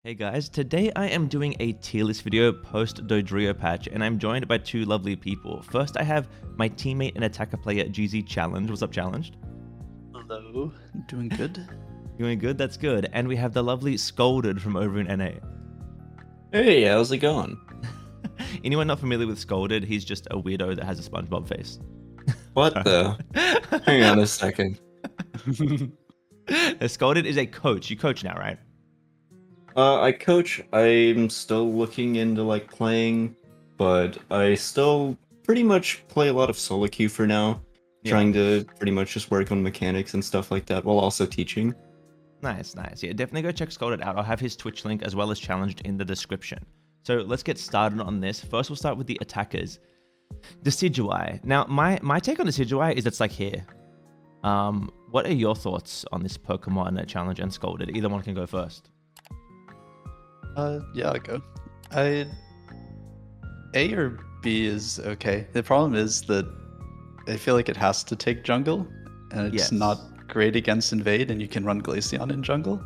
Hey guys, today I am doing a tier list video post Dodrio patch and I'm joined by two lovely people. First I have my teammate and attacker player GZ Challenge. What's up, Challenged? Hello, doing good. Doing good? That's good. And we have the lovely Scolded from over in NA. Hey, how's it going? Anyone not familiar with Scolded, he's just a weirdo that has a SpongeBob face. What the? Hang on a second. Scolded is a coach. You coach now, right? I coach. I'm still looking into like playing, but I still pretty much play a lot of solo queue for now. Yeah. Trying to pretty much just work on mechanics and stuff like that while also teaching. Nice. Yeah, definitely go check Scolded out. I'll have his Twitch link as well as Challenged in the description. So let's get started on this. First, we'll start with the attackers. Decidueye. Now, my take on Decidueye is it's like here. What are your thoughts on this Pokemon Challenge and Scolded? Either one can go first. Yeah, I'll go. A or B is okay. The problem is that I feel like it has to take jungle, and it's Yes. not great against invade, and you can run Glaceon in jungle.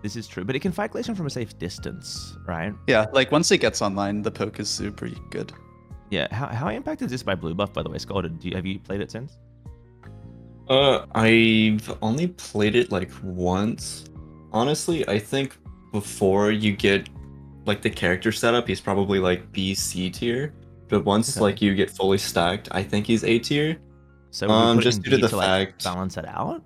This is true, but it can fight Glaceon from a safe distance, right? Yeah, like once it gets online, the poke is super good. Yeah. How impacted is this by blue buff, by the way, Scolded? Have you played it since? I've only played it like once. Honestly, I think before you get like the character setup, he's probably like B, C tier. But once Okay. like you get fully stacked, I think he's A tier. So we put just in due to B the to like fact- balance it out.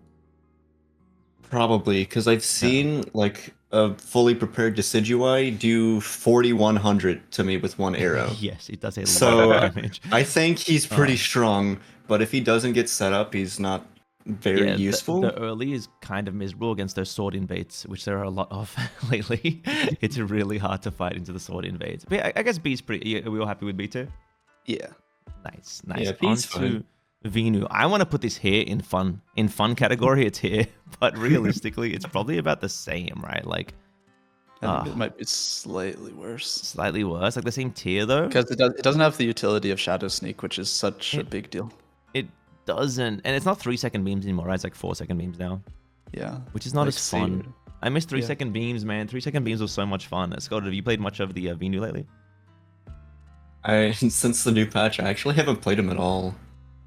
Probably, because I've seen like a fully prepared Decidueye do 4100 to me with one arrow. Yes, it does a So, lot of damage. I think he's pretty Oh. strong, but if he doesn't get set up, he's not very Yeah, useful. The early is kind of miserable against those sword invades, which there are a lot of lately. It's really hard to fight into the sword invades. But yeah, I guess B's pretty. Are we all happy with B too? Yeah. Nice. Yeah, On B's to fine. Venu. I want to put this here in fun. In fun category, it's here, but realistically, it's probably about the same, right? Like I think it might be slightly worse. slightly worse, like the same tier though. Because it doesn't have the utility of Shadow Sneak, which is such a big deal. It doesn't, and it's not 3-second beams anymore, right? It's like 4-second beams now, Yeah. which is not Like as fun. Seared. I miss 3-second Yeah. beams, man. 3-second beams was so much fun. Scott, have you played much of the Venu lately? Since the new patch, I actually haven't played him at all.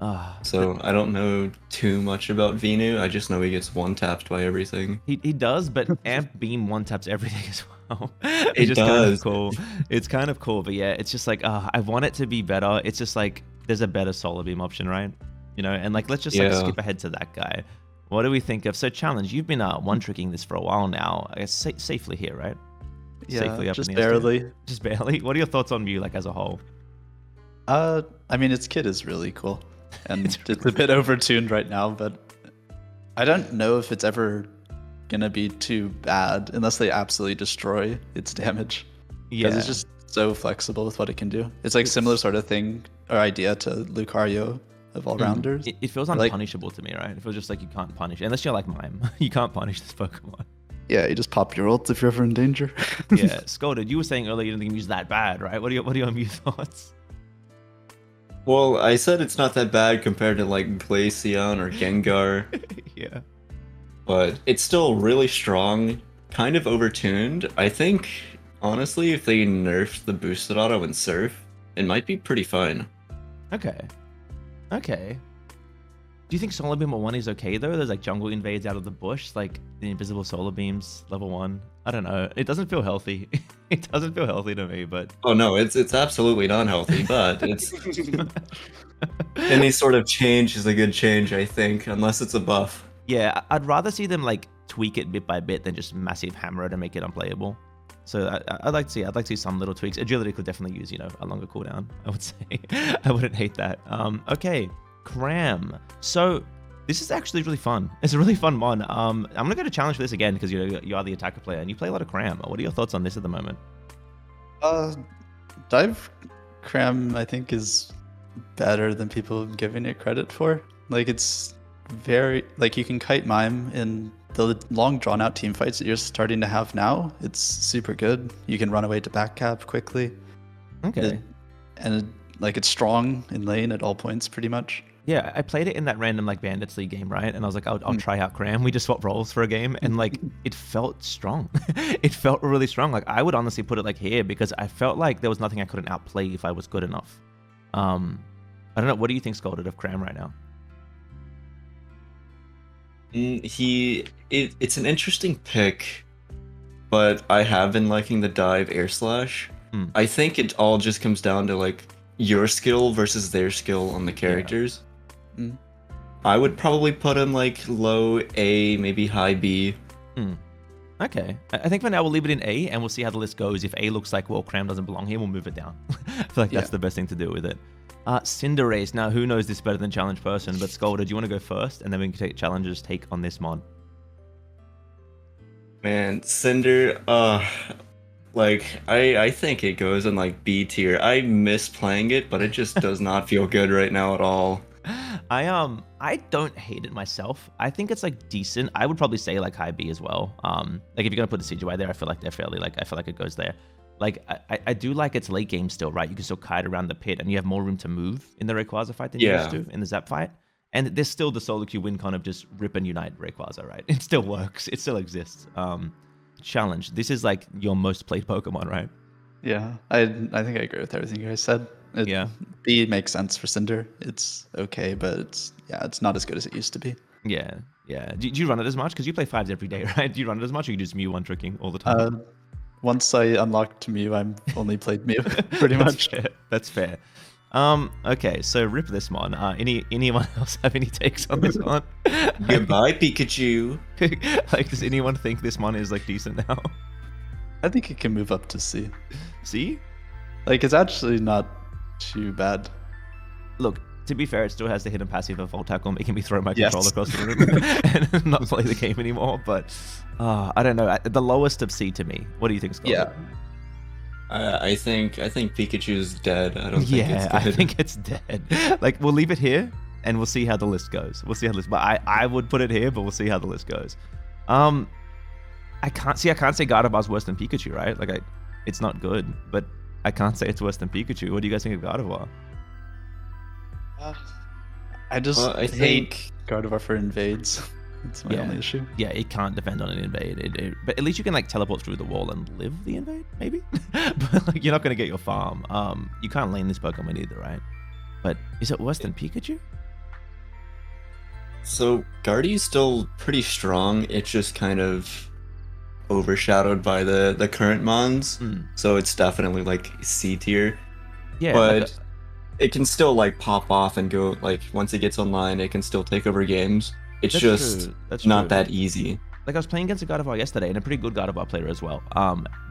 Ah, So I don't know too much about Venu. I just know he gets one-tapped by everything. he does, but amp beam one taps everything as well. It's It just kind of does. cool. It's kind of cool, but yeah, it's just like I want it to be better. It's just like there's a better solar beam option, right? You know, and like let's just like Yeah. skip ahead to that guy. What do we think of? So Challenge, you've been one tricking this for a while now. I guess safely here, right? Yeah, Safely up just in the S tier. barely. Just barely. What are your thoughts on Mew like as a whole? I mean, its kit is really cool, and it's a bit overtuned right now, but I don't know if it's ever gonna be too bad unless they absolutely destroy its damage. Because it's just so flexible with what it can do. It's like similar sort of thing or idea to Lucario of all rounders. It feels Like- unpunishable to me, right? It feels just like you can't punish, unless you're like Mime. You can't punish this Pokemon. Yeah, you just pop your ult if you're ever in danger. Yeah, Scolded, you were saying earlier you didn't think Mew's that bad, right? What are your Mew thoughts? Well, I said it's not that bad compared to like Glaceon or Gengar, Yeah. but it's still really strong, kind of overtuned. I think, honestly, if they nerfed the boosted auto and Surf, it might be pretty fine. Okay. Do you think Solar Beam at 1 is okay though? There's like jungle invades out of the bush, like the invisible solar beams, level 1. I don't know. It doesn't feel healthy. It doesn't feel healthy to me, but Oh no, it's absolutely not healthy, but it's any sort of change is a good change, I think, unless it's a buff. yeah, I'd rather see them like tweak it bit by bit than just massive hammer it and make it unplayable. So I'd like to see some little tweaks. Agility could definitely use, a longer cooldown, I would say. I wouldn't hate that. Okay, Cram. So this is actually really fun. It's a really fun one. I'm gonna go to challenge for this again because you are the attacker player and you play a lot of Cram. What are your thoughts on this at the moment? Dive Cram, I think, is better than people giving it credit for. Like, it's very, like, you can kite Mime in the long drawn out team fights that you're starting to have now. It's super good. You can run away to back cap quickly. Okay. And like, it's strong in lane at all points, pretty much. Yeah, I played it in that random like Bandits League game, right? And I was like, I'll try out Cram. We just swapped roles for a game, and like it felt strong. It felt really strong. Like I would honestly put it like here because I felt like there was nothing I couldn't outplay if I was good enough. I don't know. What do you think, Scolded, of Cram right now? It's an interesting pick, but I have been liking the dive air slash. I think it all just comes down to like your skill versus their skill on the characters. I would probably put him like low A, maybe high B. Okay. I think for now we'll leave it in A and we'll see how the list goes. If A looks like, well, Cram doesn't belong here, we'll move it down. I feel like that's the best thing to do with it. Cinderace. Now, who knows this better than Challenge Person? But Scolded, do you want to go first? And then we can take Challenger's take on this mod. Man, Cinder, like, I think it goes in like B tier. I miss playing it, but it just does not feel good right now at all. I don't hate it myself. I think it's like decent. I would probably say like high B as well. Like if you're gonna put the CGI there, I feel like they're fairly like I feel like it goes there. Like I do like its late game still, right? You can still kite around the pit, and you have more room to move in the Rayquaza fight than you used to in the Zap fight. And there's still the solo queue win con of just rip and unite Rayquaza, right? It still works. It still exists. Challenge. This is like your most played Pokemon, right? Yeah, I think I agree with everything you guys said. B makes sense for Cinder. It's okay, but it's not as good as it used to be. Yeah. Do you run it as much? Because you play 5s every day, right? Do you run it as much, or you just Mew one tricking all the time? Once I unlocked Mew, I'm only played Mew pretty much. That's fair. Okay, so rip this one. Anyone else have any takes on this one? Goodbye, Pikachu. Like, does anyone think this one is like decent now? I think it can move up to C. C? Like, it's actually not too bad. Look, to be fair, it still has the hidden passive of Volt Tackle, making me throw my controller across the room and not play the game anymore. But I don't know. The lowest of C to me. What do you think, Scott? Yeah. I think Pikachu's dead. I don't think it's dead. I think it's dead. Like, we'll leave it here and we'll see how the list goes. We'll see how the list. But I would put it here, but we'll see how the list goes. I can't say Gardevoir's worse than Pikachu, right? Like, it's not good, but I can't say it's worse than Pikachu. What do you guys think of Gardevoir? I hate Gardevoir for invades. That's my only issue. Yeah, it can't defend on an invade. But at least you can like teleport through the wall and live the invade, maybe. But like, you're not gonna get your farm. You can't lane this Pokemon either, right? But is it worse than Pikachu? So Guardy's still pretty strong. It's just kind of overshadowed by the current mons. So it's definitely like C tier. Yeah, but like it can still like pop off and go like once it gets online, it can still take over games. It's That's not true. that easy. Like I was playing against a Gardevoir yesterday, and a pretty good Gardevoir player as well.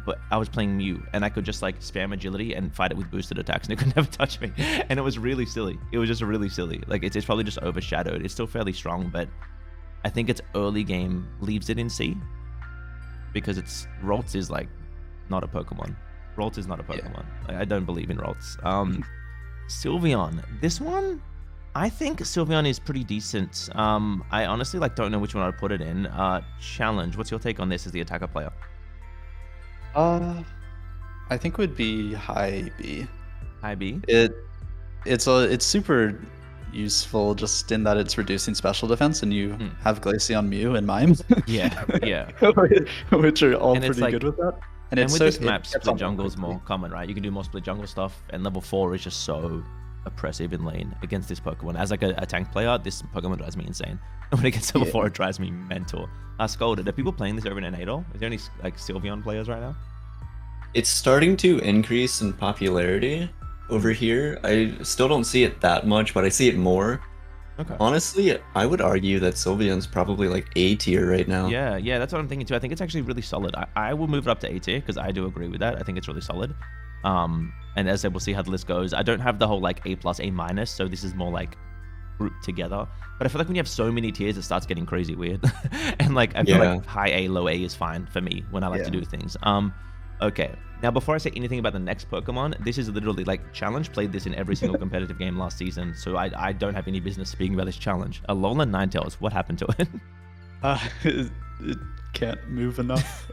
But I was playing Mew, and I could just like spam agility and fight it with boosted attacks, and it could never touch me. And it was really silly. It was just really silly. Like it's probably just overshadowed. It's still fairly strong, but I think its early game leaves it in C because Ralts is like not a Pokemon. Ralts is not a Pokemon. Yeah. Like, I don't believe in Ralts. Sylveon. This one, I think Sylveon is pretty decent. I honestly don't know which one I'd put it in. Challenge. What's your take on this as the attacker player? I think it would be high B. High B? It's super useful just in that it's reducing special defense, and you have Glaceon, Mew, and Mime. Yeah. Which are all pretty good with that. And with this map, split jungle is more common, right? You can do more split jungle stuff, and level 4 is just so oppressive in lane against this Pokemon. As like a tank player, this Pokemon drives me insane. And when it gets to level 4, it drives me mental. Scolded. Are people playing this over in NA? Is there any like Sylveon players right now? It's starting to increase in popularity over here. I still don't see it that much, but I see it more. Okay. Honestly, I would argue that Sylveon's probably like A tier right now. Yeah, that's what I'm thinking too. I think it's actually really solid. I will move it up to A tier because I do agree with that. I think it's really solid. And as I said, we'll see how the list goes. I don't have the whole like A+, A-, so this is more like grouped together. But I feel like when you have so many tiers, it starts getting crazy weird. And like I feel like high A, low A is fine for me when I like to do things. Okay. Now, before I say anything about the next Pokemon, this is literally like Challenge played this in every single competitive game last season, so I don't have any business speaking about this Challenge. Alolan Ninetales, what happened to it? It can't move enough.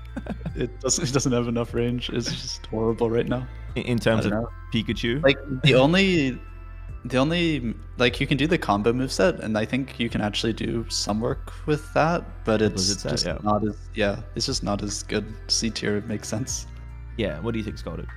It doesn't have enough range. It's just horrible right now. In terms of Pikachu? Like the only The only like you can do the combo moveset, and I think you can actually do some work with that, but it's Blizzard set, just yeah. not as it's just not as good. C tier makes sense. Yeah, what do you think, Scolded?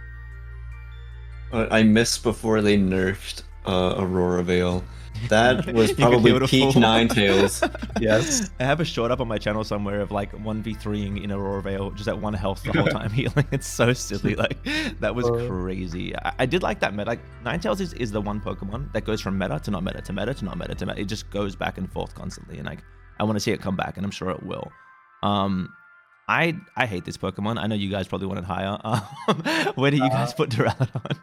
I missed before they nerfed Aurora Veil. That was You could heal probably to peak full. Ninetales. Yes. I have a short up on my channel somewhere of like 1v3ing in Aurora Veil, just at 1 health the whole time healing. It's so silly. Like, that was crazy. I did like that meta. Like, Ninetales is the one Pokemon that goes from meta to not meta to meta to not meta to meta. It just goes back and forth constantly. And like, I want to see it come back, and I'm sure it will. I hate this Pokemon. I know you guys probably want it higher. Where do you guys put Duraludon?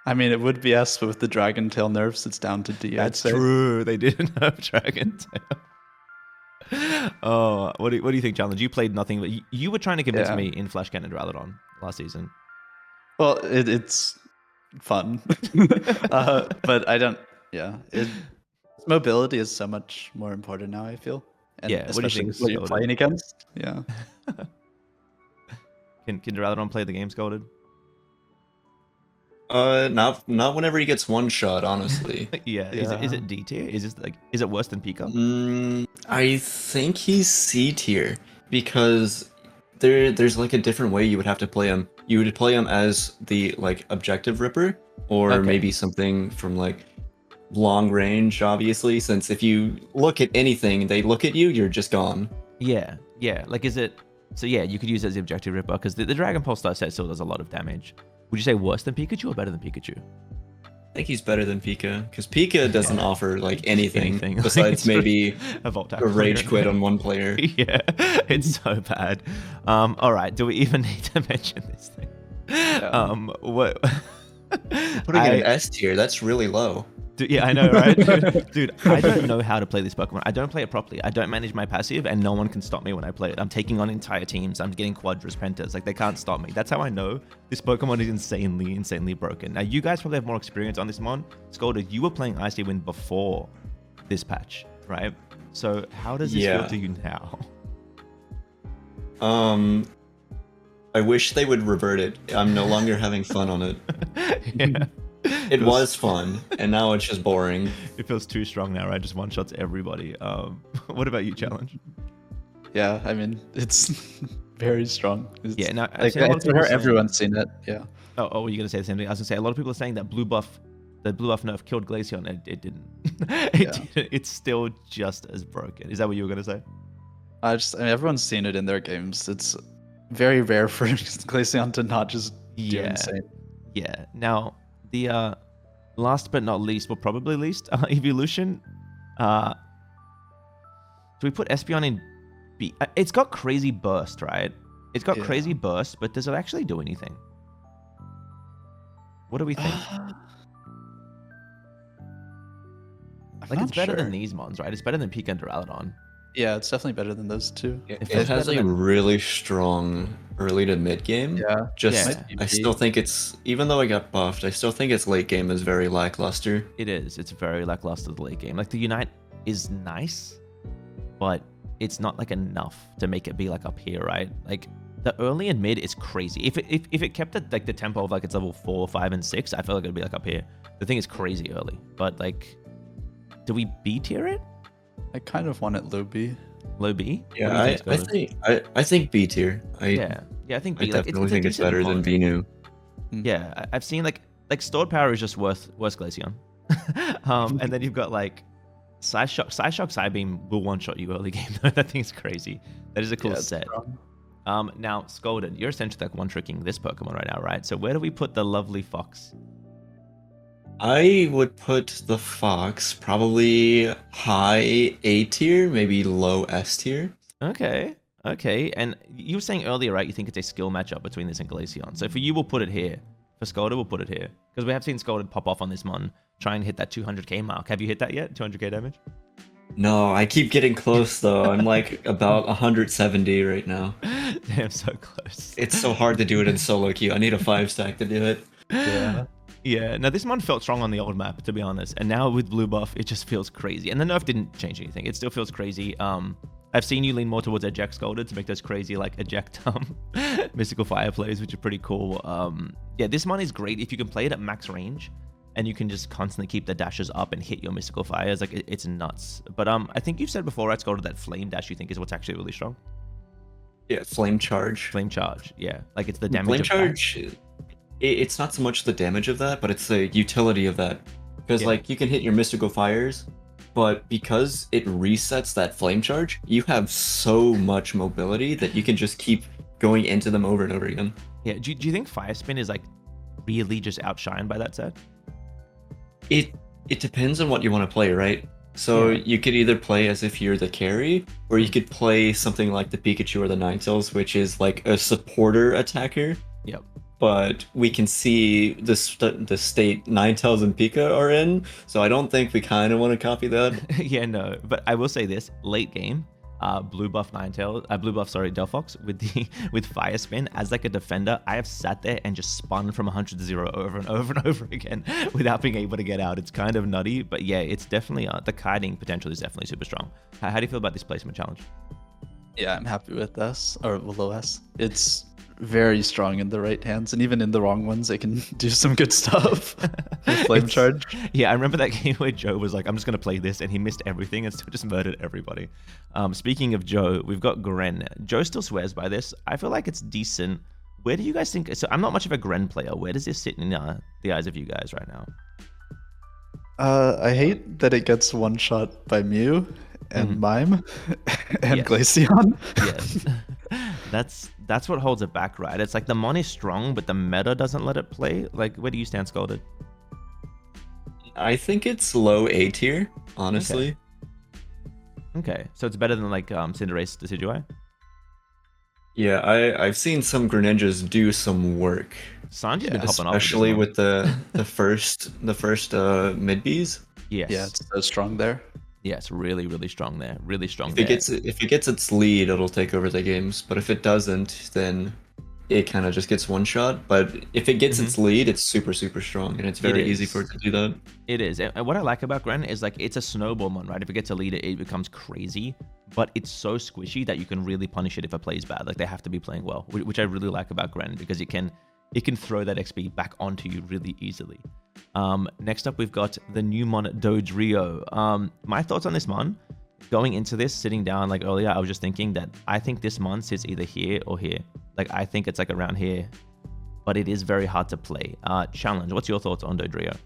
I mean, it would be S, but with the Dragon Tail nerfs, it's down to D. That's I'd say. true. They didn't have Dragon Tail. Oh, what do you think, Challenge? You played nothing, but you were trying to convince me in Flash Cannon Duraludon last season. Well, it's fun, but I don't. Yeah, its mobility is so much more important now. I feel. And Yeah, what do you especially think, what you're Scolded? playing against. Yeah. Can Duraludon play the game, Scolded? Not whenever he gets one shot, honestly. Yeah. Is it D tier? Is it worse than Pika? I think he's C tier because there's like a different way you would have to play him. You would play him as the like objective ripper, or maybe something from like long range, obviously, since if you look at anything, they look at you, you're just gone. Yeah. Like, is it? So yeah, you could use it as the objective ripper because the Dragon Pulse Star set still does a lot of damage. Would you say worse than Pikachu or better than Pikachu? I think he's better than Pika because Pika doesn't offer like anything besides Like, maybe a Volt a rage quit on one player. Yeah, it's so bad. All right, do we even need to mention this thing? What? Putting it in S tier, that's really low. Yeah, I know, right? Dude, I don't know how to play this Pokemon. I don't play it properly. I don't manage my passive, and no one can stop me when I play it. I'm taking on entire teams. I'm getting quadras, pentas. Like, they can't stop me. That's how I know this Pokemon is insanely broken. Now, you guys probably have more experience on this mon. Scolded, you were playing Icy Wind before this patch, right? So, how does this feel to you now? I wish they would revert it. I'm no longer having fun on it. Yeah. It was fun, and now it's just boring. It feels too strong now, right? Just one-shots everybody. What about you, Challenge? Yeah, I mean, it's very strong. It's, Now like, everyone's seen it. Yeah. Oh, were you gonna say the same thing? I was gonna say a lot of people are saying that the blue buff nerf killed Glaceon. It didn't. Didn't. It's still just as broken. Is that what you were gonna say? I mean, everyone's seen it in their games. It's very rare for Glaceon to not just do insane. Yeah. Now, the last but not least, well, probably least, evolution. Do we put Espeon in B? It's got crazy burst, right? It's got crazy burst, but does it actually do anything? What do we think? Like, it's better than these mons, right? It's better than Pika and Duraludon. Yeah, it's definitely better than those two. It has a really strong early to mid game. Yeah. I still think it's, even though I got buffed, I still think its late game is very lackluster. It is. It's very lackluster, the late game. Like, the Unite is nice, but it's not like enough to make it be like up here, right? Like, the early and mid is crazy. If it kept at like the tempo of like its level 4, 5, and 6, I feel like it'd be like up here. The thing is crazy early, but like, do we B tier it? I kind of want it low B. Low B? Yeah, I think B tier. Yeah, I think B. I definitely think it's better than B new. Yeah, I've seen like stored power is just worse Glaceon. And then you've got like Psyshock. Psybeam will one-shot you early game though. That thing's crazy. That is a cool set. Now, Scolded, you're essentially like one-tricking this Pokemon right now, right? So where do we put the lovely Fox? I would put the Fox probably high A tier, maybe low S tier. Okay. And you were saying earlier, right, you think it's a skill matchup between this and Glaceon. So for you, we'll put it here. For Scolded, we'll put it here. Because we have seen Scolded pop off on this mon, try and hit that 200k mark. Have you hit that yet? 200k damage? No, I keep getting close though. I'm like about 170 right now. Damn, so close. It's so hard to do it in solo queue. I need a 5-stack to do it. Yeah, now this mon felt strong on the old map, to be honest. And now with blue buff, it just feels crazy. And the nerf didn't change anything. It still feels crazy. I've seen you lean more towards eject Scolded to make those crazy like eject mystical fire plays, which are pretty cool. Yeah, this mon is great if you can play it at max range and you can just constantly keep the dashes up and hit your mystical fires. Like it's nuts. But I think you've said before, right, Scolded, that flame dash you think is what's actually really strong. Yeah, flame charge. Flame charge, yeah. Like it's the damage Flame of charge. It's not so much the damage of that, but it's the utility of that. Because like you can hit your mystical fires, but because it resets that flame charge, you have so much mobility that you can just keep going into them over and over again. Yeah. Do you think Fire Spin is like really just outshined by that set? It depends on what you want to play, right? So you could either play as if you're the carry, or you could play something like the Pikachu or the Ninetales, which is like a supporter attacker. Yep. But we can see the state Ninetales and Pika are in, so I don't think we kind of want to copy that. Yeah, no. But I will say this: late game, blue buff Delphox with Fire Spin as like a defender. I have sat there and just spun from 100 to 0 over and over and over again without being able to get out. It's kind of nutty, but yeah, it's definitely the kiting potential is definitely super strong. How do you feel about this placement challenge? Yeah, I'm happy with this, or low S. It's very strong in the right hands, and even in the wrong ones, it can do some good stuff. Flame charge. Yeah, I remember that game where Joe was like, I'm just going to play this, and he missed everything and still just murdered everybody. Speaking of Joe, we've got Gren. Joe still swears by this. I feel like it's decent. Where do you guys think... So I'm not much of a Gren player. Where does this sit in the eyes of you guys right now? I hate that it gets one shot by Mew and Mime and Glaceon. Yes. That's what holds it back, right? It's like the mon is strong, but the meta doesn't let it play. Like, where do you stand, Scolded? I think it's low A tier, honestly. Okay. So it's better than like Cinderace Decidueye? Yeah, I've seen some Greninjas do some work. Sanji's been hopping off. Especially with the first mid Bs. Yes. Yeah, it's so strong there. Yeah, it's really, really strong there. Really strong If there. it gets its lead, it'll take over the games. But if it doesn't, then it kind of just gets one shot. But if it gets its lead, it's super, super strong, and it's very easy for it to do that. It is. And what I like about Gren is like it's a snowball mon, right? If it gets a lead, it becomes crazy. But it's so squishy that you can really punish it if it plays bad. Like they have to be playing well, which I really like about Gren because it can throw that XP back onto you really easily. Next up, we've got the new mon Dodrio. My thoughts on this mon, going into this, sitting down like earlier, I was just thinking that I think this mon sits either here or here. Like I think it's like around here, but it is very hard to play. Challenge, what's your thoughts on Dodrio?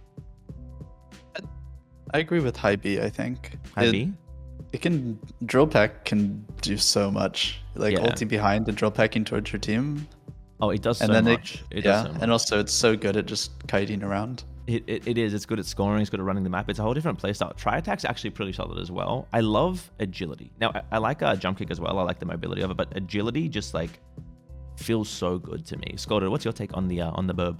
I agree with high B, I think. High B? It can, Drill Peck can do so much. Like ulting behind and drill pecking towards your team. Oh, it does and so then much. It does so much. And also it's so good at just kiting around. It is. It's good at scoring. It's good at running the map. It's a whole different playstyle. Tri-attack's actually pretty solid as well. I love agility. Now, I like jump kick as well. I like the mobility of it, but agility just like feels so good to me. Scolded, what's your take on the burb?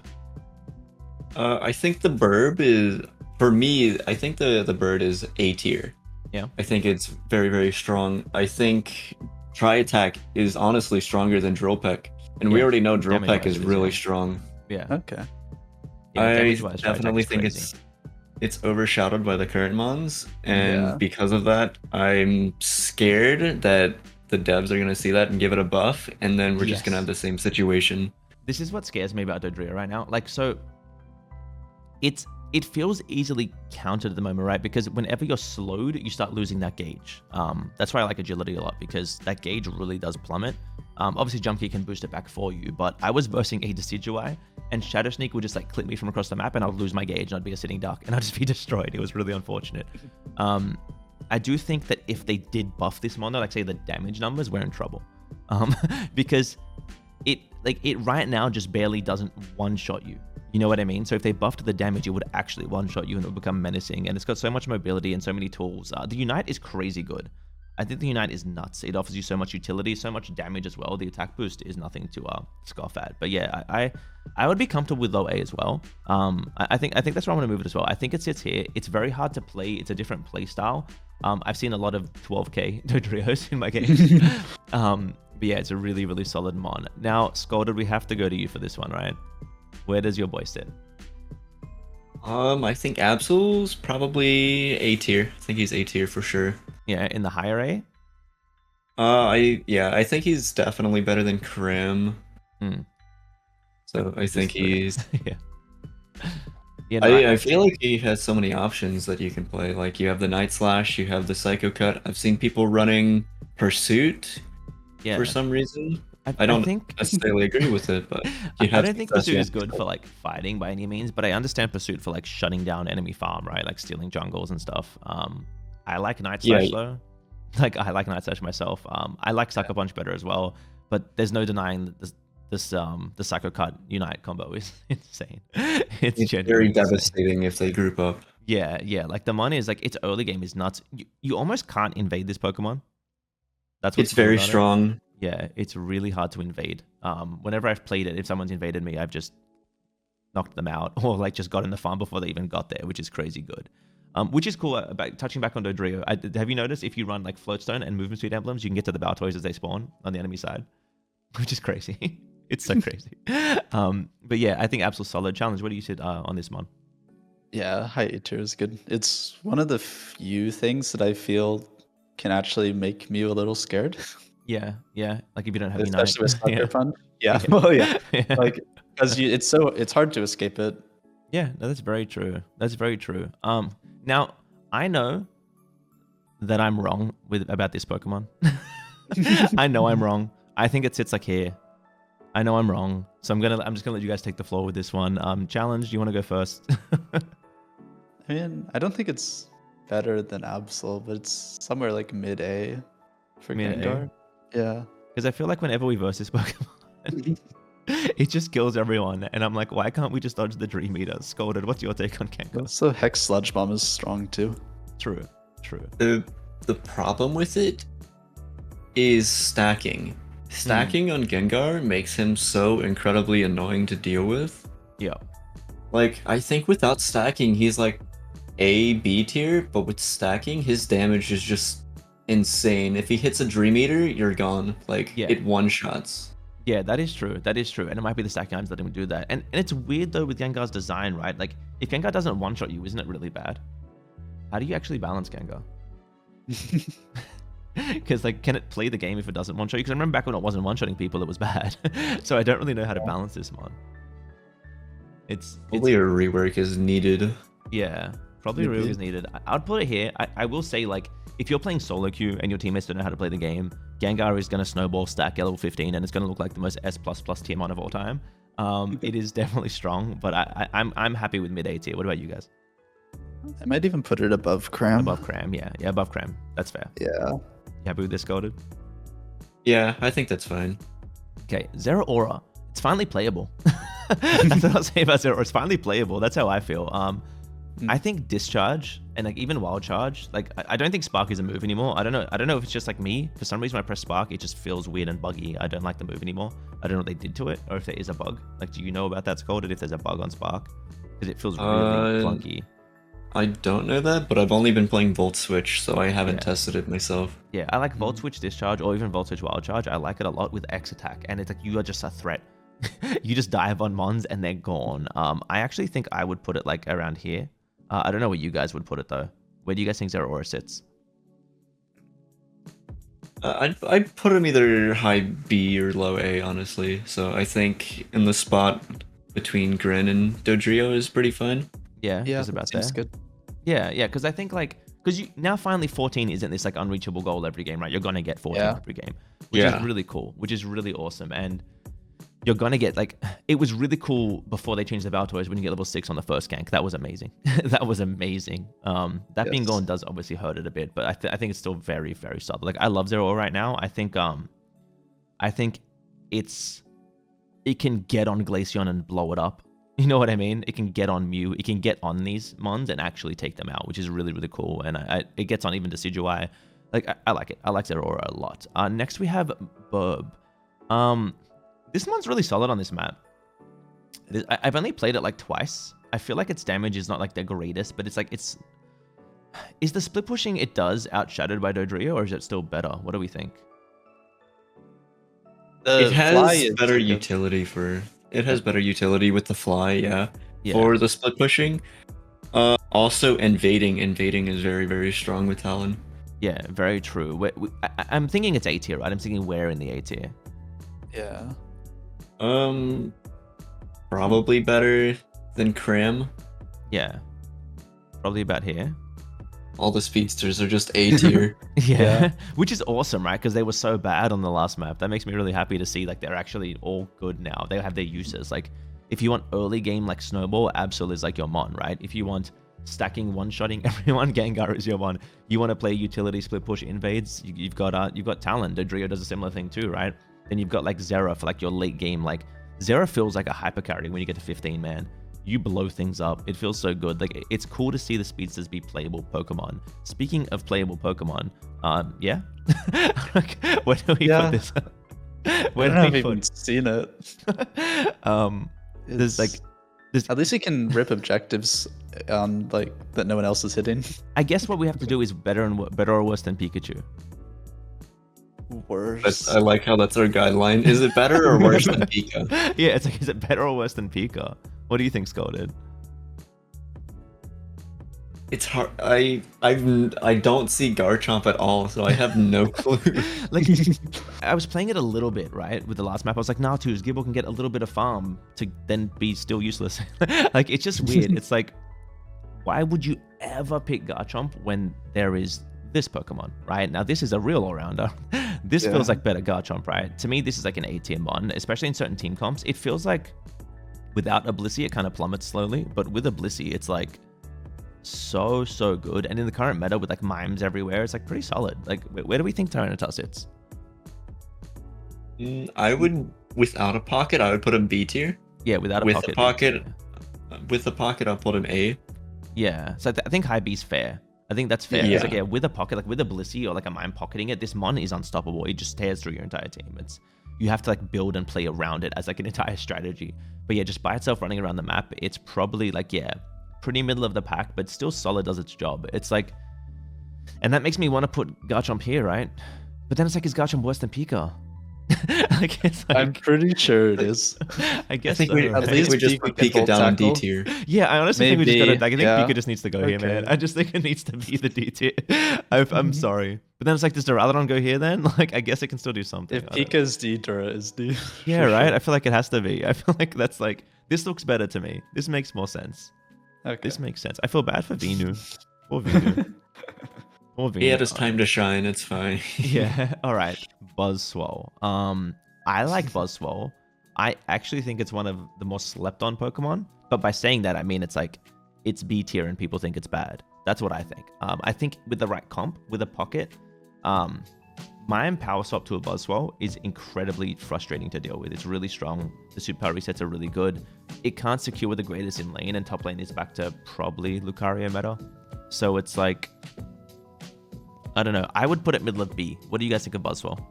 I think the burb is, for me, I think the bird is A tier. Yeah. I think it's very, very strong. I think Tri-attack is honestly stronger than Drill Peck. And we already know Drill Peck is really strong. Yeah. Okay. Yeah, I definitely think it's overshadowed by the current mons, and because of that, I'm scared that the devs are going to see that and give it a buff, and then we're just going to have the same situation. This is what scares me about Dodrio right now. Like, so it feels easily countered at the moment, right? Because whenever you're slowed, you start losing that gauge. That's why I like agility a lot, because that gauge really does plummet. Obviously, Jump Kick can boost it back for you, but I was versing a Decidueye, and Shadow Sneak would just like clip me from across the map, and I'd lose my gauge, and I'd be a sitting duck, and I'd just be destroyed. It was really unfortunate. I do think that if they did buff this mono, like say the damage numbers, we're in trouble. Because it right now just barely doesn't one-shot you. You know what I mean? So if they buffed the damage, it would actually one-shot you and it would become menacing. And it's got so much mobility and so many tools. The Unite is crazy good. I think the Unite is nuts. It offers you so much utility, so much damage as well. The attack boost is nothing to scoff at. But yeah, I would be comfortable with low A as well. I think that's where I want to move it as well. I think it sits here. It's very hard to play. It's a different play style. I've seen a lot of 12k Dodrios in my game. But yeah, it's a really, really solid mon. Now, Scolded, we have to go to you for this one, right? Where does your boy sit? I think Absol's probably A tier. I think he's A tier for sure. Yeah, in the higher A? I think he's definitely better than Krim. So I think he's You know, I feel like he has so many options that you can play. Like you have the Night Slash, you have the Psycho Cut. I've seen people running Pursuit for some reason. I I don't think necessarily agree with it, but you I have don't think Pursuit is success, good for like fighting by any means, but I understand Pursuit for like shutting down enemy farm, right? Like stealing jungles and stuff. I like Night Yeah. Slash though. Like I like Night Slash myself. I like Sucker Punch better as well, but there's no denying that the Psycho Cut Unite combo is insane. It's It's very genuinely insane. devastating if they group up. Yeah. Like the money is like its early game is nuts. You almost can't invade this Pokemon. That's what's It's cool very about it. strong. Yeah, it's really hard to invade. Whenever I've played it, if someone's invaded me, I've just knocked them out or like just got in the farm before they even got there, which is crazy good. Which is cool. About touching back on Dodrio, have you noticed if you run like Floatstone and movement speed emblems, you can get to the Baltoys as they spawn on the enemy side, which is crazy. It's so crazy. But yeah, I think absolute solid challenge. What do you say on this mon? Yeah, high A tier is good. It's one of the few things that I feel can actually make me a little scared. Yeah. Like if you don't have Especially with Unite. Sucker Punch. Yeah. Yeah. Well, yeah. Like, because it's hard to escape it. Yeah, no, that's very true. That's very true. Now I know that I'm wrong about this Pokemon. I know I'm wrong. I think it sits like here. I know I'm wrong, so I'm just gonna let you guys take the floor with this one. Challenge, do you want to go first? I mean, I don't think it's better than Absol, but it's somewhere like mid A for Mid-A? Gengar. Yeah. Because I feel like whenever we verse this Pokemon, it just kills everyone, and I'm like, why can't we just dodge the Dream Eater? Scolded, what's your take on Gengar? Also, Hex Sludge Bomb is strong too. True. The problem with it is stacking. Stacking on Gengar makes him so incredibly annoying to deal with. Yeah. Like, I think without stacking, he's like A, B tier, but with stacking, his damage is just insane. If he hits a Dream Eater, you're gone. Like, Yeah. it one-shots. Yeah, that is true. And it might be the stacking items that him do that. And it's weird though with Gengar's design, right? Like, if Gengar doesn't one-shot you, isn't it really bad? How do you actually balance Gengar? Because like, can it play the game if it doesn't one-shot you? Because I remember back when it wasn't one-shotting people, it was bad. So I don't really know how to balance this one. Probably a rework is needed. Yeah, probably a rework is needed. I'd put it here. I will say, like, if you're playing solo queue and your teammates don't know how to play the game, Gengar is going to snowball stack at level 15 and it's going to look like the most S++ tier mon of all time. It is definitely strong, but I'm happy with mid A tier. What about you guys? I might even put it above Cram. Above Cram, yeah, above Cram. That's fair. Yeah. You happy with this, Scolded? Yeah, I think that's fine. Okay, Zeraora. It's finally playable. That's what I'll say about Zeraora. It's finally playable. That's how I feel. I think Discharge and like even Wild Charge, like I don't think Spark is a move anymore. I don't know if it's just like me. For some reason when I press Spark, it just feels weird and buggy. I don't like the move anymore. I don't know what they did to it or if there is a bug. Like, do you know about that, Scolded, if there's a bug on Spark? Because it feels really clunky. I don't know that, but I've only been playing Volt Switch, so I haven't tested it myself. Yeah, I like Volt Switch Discharge or even Volt Switch Wild Charge. I like it a lot with X attack, and it's like you are just a threat. You just dive on mons and they're gone. I actually think I would put it like around here. I don't know where you guys would put it though. Where do you guys think Zeraora sits? I'd put him either high B or low A, honestly. So I think in the spot between Grin and Dodrio is pretty fine. Yeah, just about there. Good. Yeah, because I think like because you now finally 14 isn't this like unreachable goal every game, right? You're gonna get 14 every game, which is really cool, which is really awesome, and you're gonna get like it was really cool before they changed the Baltoys when you get level 6 on the first gank. That was amazing. That was amazing. That being gone does obviously hurt it a bit, but I think it's still very, very solid. Like I love Zeraora right now. I think it can get on Glaceon and blow it up. You know what I mean? It can get on Mew. It can get on these mons and actually take them out, which is really, really cool. And it gets on even Decidueye. Like I like it. I like Zeraora a lot. Next we have Burb. This one's really solid on this map. I've only played it like twice. I feel like its damage is not like the greatest, but it's like is the split pushing it does outshadowed by Dodrio, or is it still better? What do we think? It has better utility better utility with the fly, yeah. For the split pushing. Also invading is very, very strong with Talon. Yeah, very true. I'm thinking it's A tier, right? I'm thinking where in the A tier? Yeah. Probably better than Cram. Yeah. Probably about here. All the speedsters are just A tier. Yeah. Which is awesome, right? Because they were so bad on the last map. That makes me really happy to see like they're actually all good now. They have their uses. Like if you want early game like Snowball, Absol is like your mon, right? If you want stacking one-shotting everyone, Gengar is your one. You want to play utility split push invades, you've got Talon. Dodrio does a similar thing too, right? Then you've got like Zera for like your late game. Like Zera feels like a hyper carry when you get to 15 man. You blow things up. It feels so good. Like it's cool to see the speedsters be playable Pokemon. Speaking of playable Pokemon, yeah. Where do we put this? Where do we even seen it? There's at least you can rip objectives on like that no one else is hitting. I guess what we have to do is better or worse than Pikachu. Worse. I like how that's our guideline. Is it better or worse than Pika? Yeah, it's like, is it better or worse than Pika? What do you think, Scolded? It's hard. I don't see Garchomp at all, so I have no clue. Like, I was playing it a little bit, right? With the last map, I was like, nah, Gibble can get a little bit of farm to then be still useless. Like, it's just weird. It's like, why would you ever pick Garchomp when there is this Pokemon, right? Now, this is a real all-rounder. This feels like better Garchomp, right? To me, this is like an A-tier mon, especially in certain team comps. It feels like without a Blissey, it kind of plummets slowly, but with a Blissey, it's like so good. And in the current meta with like mimes everywhere, it's like pretty solid. Like, where do we think Tyranitar sits? I would, without a pocket, I would put him B tier. Yeah, without a pocket. With a pocket, I'll put him A. Yeah, so I think high B's fair. I think that's fair. Yeah. Like, yeah, with a pocket, like with a Blissey or like a mime pocketing it, this mon is unstoppable. It just tears through your entire team. You have to like build and play around it as like an entire strategy. But yeah, just by itself running around the map, it's probably like, yeah, pretty middle of the pack, but still solid does its job. It's like, and that makes me want to put Garchomp here, right? But then it's like, is Garchomp worse than Pika? Like, it's like, I'm pretty sure it is. I guess I think we just put Pika down in D tier. Yeah, I honestly think we just gotta. I think Pika just needs to go here, Okay. man. I just think it needs to be the D tier. I'm sorry, but then it's like, does Duraludon go here then? Like, I guess it can still do something. If Pika's D, Dura is D. Yeah, right. I feel like it has to be. I feel like that's like, this looks better to me. This makes more sense. Okay. This makes sense. I feel bad for Venu. Poor Venu. Poor Venu. He had his time to shine. It's fine. Yeah. All right. Buzzswole. I like Buzzswole. I actually think it's one of the most slept on Pokemon. But by saying that, I mean it's like, it's B tier and people think it's bad. That's what I think. I think with the right comp, with a pocket, my power swap to a Buzzswole is incredibly frustrating to deal with. It's really strong. The superpower resets are really good. It can't secure the greatest in lane, and top lane is back to probably Lucario meta. So it's like, I don't know. I would put it middle of B. What do you guys think of Buzzswole?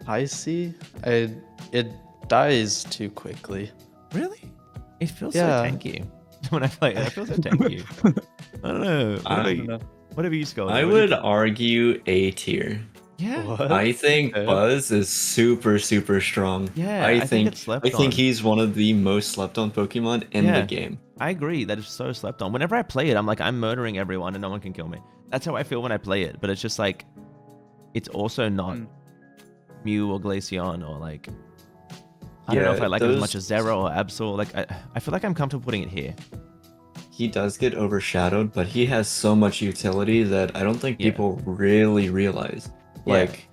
I see. It dies too quickly. Really? It feels so tanky when I play it. It feels so tanky. I don't know. Whatever you score. I would argue A tier. Yeah. What? I think Buzz is super strong. Yeah, I think it's slept on. think he's one of the most slept on Pokemon in the game. I agree. That is so slept on. Whenever I play it, I'm like, I'm murdering everyone and no one can kill me. That's how I feel when I play it. But it's just like, it's also not Mew or Glaceon or like, I don't know if I like it as much as Zero or Absol. Like, I feel like I'm comfortable putting it here. He does get overshadowed, but he has so much utility that I don't think people really realize. Like,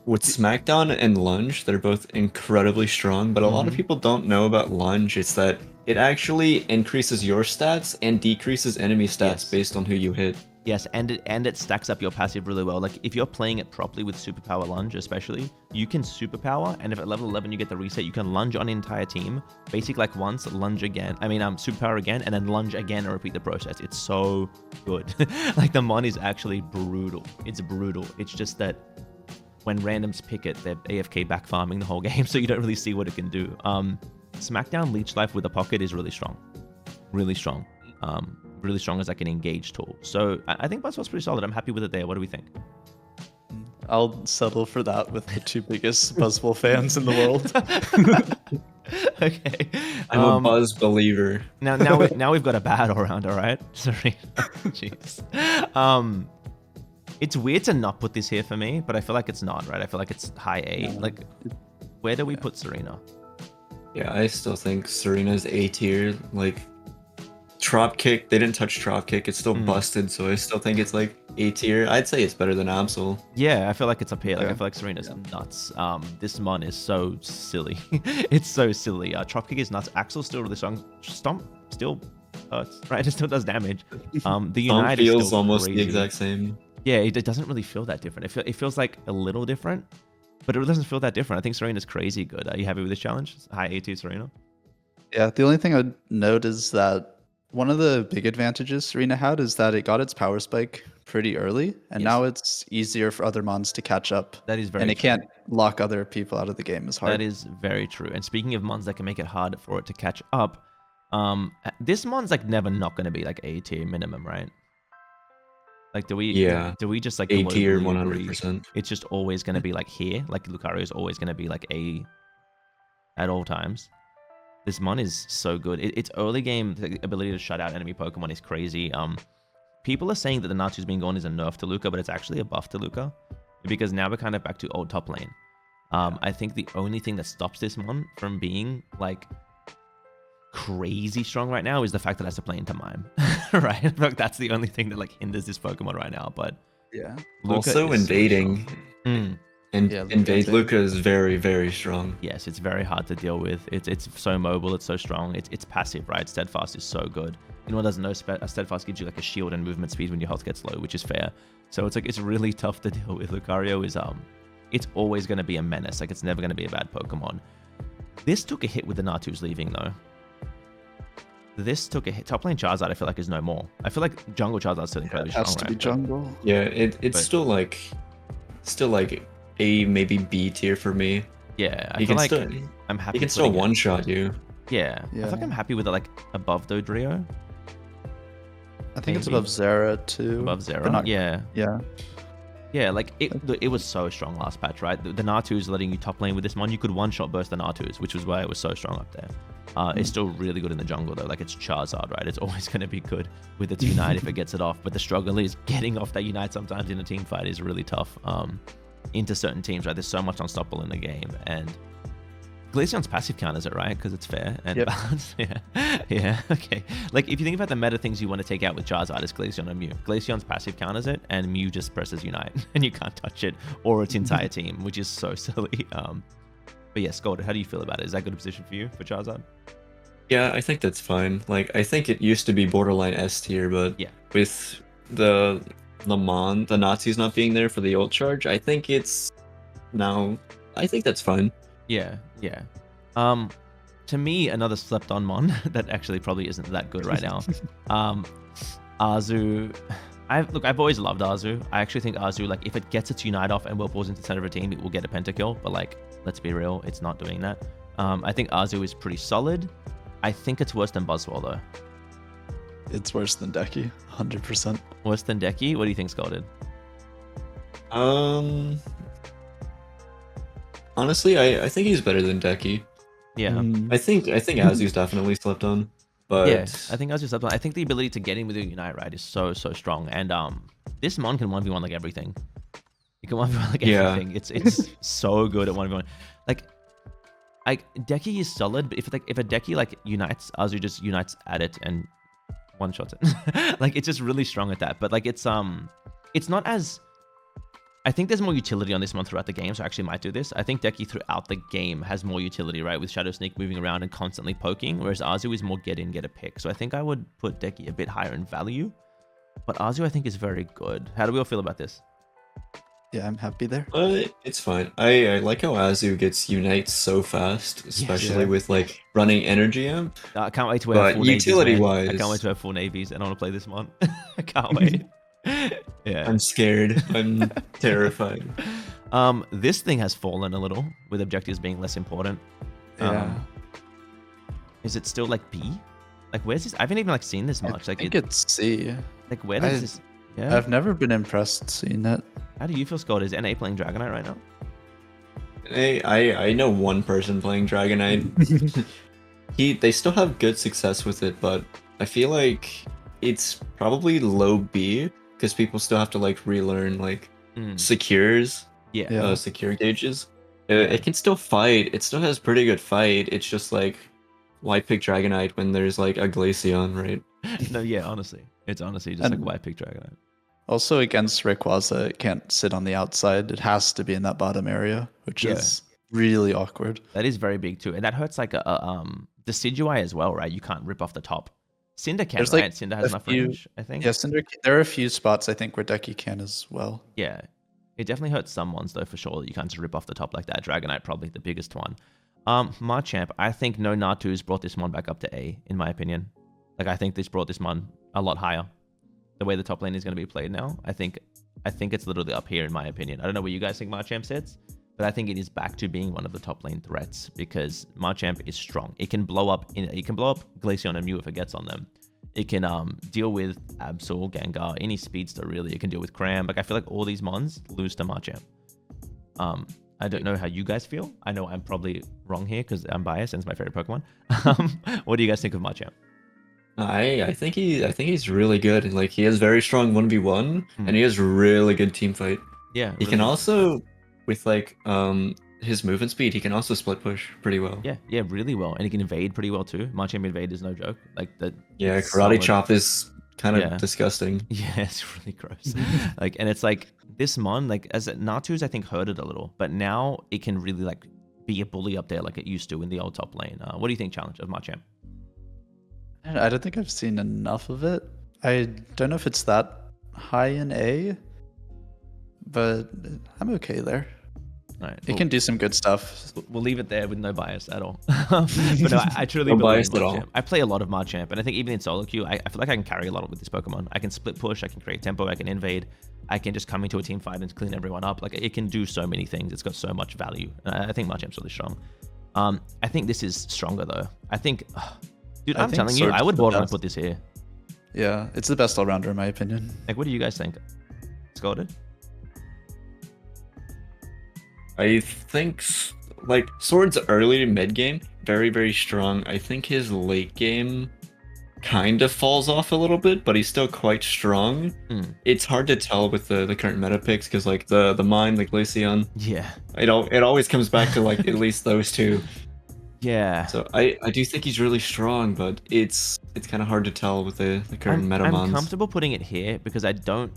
with Smackdown and Lunge, they're both incredibly strong, but a lot of people don't know about Lunge. It's that it actually increases your stats and decreases enemy stats based on who you hit. Yes, and it stacks up your passive really well. Like, if you're playing it properly with Superpower Lunge especially, you can Superpower, and if at level 11 you get the reset, you can Lunge on an entire team. Basically, like, once, Lunge again. Superpower again, and then Lunge again and repeat the process. It's so good. Like, the mon is actually brutal. It's brutal. It's just that when randoms pick it, they're AFK back farming the whole game, so you don't really see what it can do. Smackdown Leech Life with a pocket is really strong. Really strong. Really strong as like an engaged tool. So I think Buzzwole's pretty solid. I'm happy with it there. What do we think? I'll settle for that with the two biggest Buzzwole fans in the world. Okay. I'm a Buzz believer. Now we've got a bad all round, all right? Sorry. Jeez. It's weird to not put this here for me, but I feel like it's not, right? I feel like it's high A. Like, where do we put Serena? Yeah, I still think Serena's A tier. Like, Trop Kick, they didn't touch Trop Kick. It's still busted, so I still think it's like A tier. I'd say it's better than Absol. Yeah, I feel like it's up here. Like I feel like Serena's nuts. This mon is so silly. It's so silly. Trop Kick is nuts. Axel's still really strong. Stomp still hurts, right? It still does damage. The Unite feels is still almost crazy. the exact same. Yeah, it doesn't really feel that different. It feels like a little different, but it doesn't feel that different. I think Serena's crazy good. Are you happy with this challenge? High A2 Serena? Yeah, the only thing I'd note is that one of the big advantages Serena had is that it got its power spike pretty early, and now it's easier for other mons to catch up. That is very And it true. can't lock other people out of the game as hard. That is very true. And speaking of mons that can make it hard for it to catch up, this mon's like never not going to be like A tier minimum, right? Like, do we just like A tier globally agree 100%. it's just always going to be like here? Like Lucario is always going to be like A at all times. This mon is so good. Its early game ability to shut out enemy Pokemon is crazy. People are saying that the Natsu's being gone is a nerf to Luca, but it's actually a buff to Luca because now we're kind of back to old top lane. I think the only thing that stops this mon from being like crazy strong right now is the fact that it has to play into Mime, right? Like that's the only thing that like hinders this Pokemon right now. But yeah, Luca also is invading. And invade Luca is very, very strong. Yes, it's very hard to deal with. It's so mobile, it's so strong. It's passive, right? Steadfast is so good. Anyone doesn't know, Steadfast gives you like a shield and movement speed when your health gets low, which is fair. So it's like it's really tough to deal with. Lucario is it's always going to be a menace. Like it's never going to be a bad Pokemon. This took a hit with the Natu's leaving though. This took a hit. Top lane Charizard, I feel like is no more. I feel like jungle Charizard's still incredibly strong. It has to be jungle. Yeah, it's still like A, maybe B tier for me. Yeah, I feel like I'm happy. He can still one-shot you. Yeah, I feel like I'm happy with it, like above Dodrio. I think it's above Zera too. Above Zera? Yeah. Yeah. Yeah, like it was so strong last patch, right? The Natu's letting you top lane with this mon. You could one-shot burst the Natu's, which was why it was so strong up there. It's still really good in the jungle though. Like it's Charizard, right? It's always going to be good with its Unite if it gets it off. But the struggle is getting off that Unite sometimes in a team fight is really tough. Into certain teams, right? There's so much unstoppable in the game, and Glaceon's passive counters it, right? Because it's fair and balanced. Yeah, okay. Like if you think about the meta things you want to take out with Charizard, is Glaceon or Mew. Glaceon's passive counters it, and Mew just presses Unite, and you can't touch it or its entire team, which is so silly. But yeah, Scolded, how do you feel about it? Is that a good position for you for Charizard? Yeah, I think that's fine. Like I think it used to be borderline S tier, but with the Nazis not being there for the ult charge, I think it's now. I think that's fine. Yeah. To me, another slept on mon that actually probably isn't that good right now. Azu. I've always loved Azu. I actually think Azu, like if it gets its Unite off and Whirlpools into the center of a team, it will get a pentakill. But like, let's be real, it's not doing that. I think Azu is pretty solid. I think it's worse than Buzzwole though. It's worse than Decky, 100%. Worse than Decky? What do you think, Scolded? Honestly, I think he's better than Decky. Yeah. I think Azu's definitely slept on. But yeah, I think Azu's slept on. I think the ability to get in with your Unite, right, is so strong. And this mon can 1v1 like everything. You can 1v1 like everything. It's so good at 1v1. Like Decky is solid, but if a Decky like unites, Azu just unites at it and one shots it. Like it's just really strong at that. But like it's not as, I think there's more utility on this one throughout the game, so I actually might do this. I think Decky throughout the game has more utility, right? With Shadow Sneak moving around and constantly poking, whereas Azu is more get in, get a pick. So I think I would put Decky a bit higher in value, but Azu I think is very good. How do we all feel about this? Yeah, I'm happy there. It's fine. I like how Azu gets Unite so fast, especially with like running Energy Amp. I can't wait to have full utility-wise, navies, I can't wait to have full navies, and I want to play this mon. I can't wait. Yeah. I'm scared. I'm terrified. This thing has fallen a little with objectives being less important. Is it still like B? Like where's this? I haven't even like seen this much. I think it's C. Like where does this? Yeah. I've never been impressed seeing it. How do you feel, Scott? Is NA playing Dragonite right now? I know one person playing Dragonite. They still have good success with it, but I feel like it's probably low B because people still have to like relearn like secures, secure gauges. It can still fight. It still has pretty good fight. It's just like, why pick Dragonite when there's like a Glaceon, right? No, yeah, honestly. It's honestly just like, why pick Dragonite? Also against Rayquaza, it can't sit on the outside. It has to be in that bottom area, which is really awkward. That is very big too. And that hurts like Decidueye as well, right? You can't rip off the top. Cinder can, There's right? like Cinder has enough range, I think. Yeah, Cinder. There are a few spots I think where Decky can as well. Yeah. It definitely hurts some ones though, for sure. You can't just rip off the top like that. Dragonite, probably the biggest one. Machamp, I think no Natu's brought this mon back up to A, in my opinion. Like, I think this brought this mon a lot higher. The way the top lane is going to be played now, I think it's literally up here, in my opinion. I don't know where you guys think Machamp sits, but I think it is back to being one of the top lane threats because Machamp is strong. It can blow up Glaceon and Mew if it gets on them. It can deal with Absol, Gengar, any speedster really. It can deal with Cram. Like, I feel like all these mons lose to Machamp. I don't know how you guys feel. I know I'm probably wrong here because I'm biased and it's my favorite Pokemon. What do you guys think of Machamp? I think he's really good. And like, he has very strong 1v1 and he has really good team fight. Yeah. He can also, with like his movement speed, he can also split push pretty well. Yeah, really well. And he can evade pretty well too. Machamp evade is no joke. Like that. Yeah, Karate Chop is kind of disgusting. Yeah, it's really gross. Like, and it's like this mon, like as Natu's, I think hurt it a little, but now it can really like be a bully up there like it used to in the old top lane. What do you think, Challenge, of Machamp? I don't think I've seen enough of it. I don't know if it's that high in A, but I'm okay there. All right, it can do some good stuff. We'll leave it there with no bias at all. But no, I truly believe in Machamp. I play a lot of Machamp, and I think even in solo queue, I feel like I can carry a lot with this Pokemon. I can split push, I can create tempo, I can invade, I can just come into a team fight and clean everyone up. Like, it can do so many things. It's got so much value. I think Machamp's really strong. I think this is stronger though. I think, dude, I'm telling you, I would borderline put this here. Yeah, it's the best all-rounder in my opinion. Like, what do you guys think? Scolded? I think, like, Sword's early mid game, very, very strong. I think his late game kind of falls off a little bit, but he's still quite strong. It's hard to tell with the current meta picks, because, like, the Mine, the Glaceon, yeah, it always comes back to, like, at least those two. Yeah. So I do think he's really strong, but it's kind of hard to tell with the current meta mons. I'm comfortable putting it here because I don't...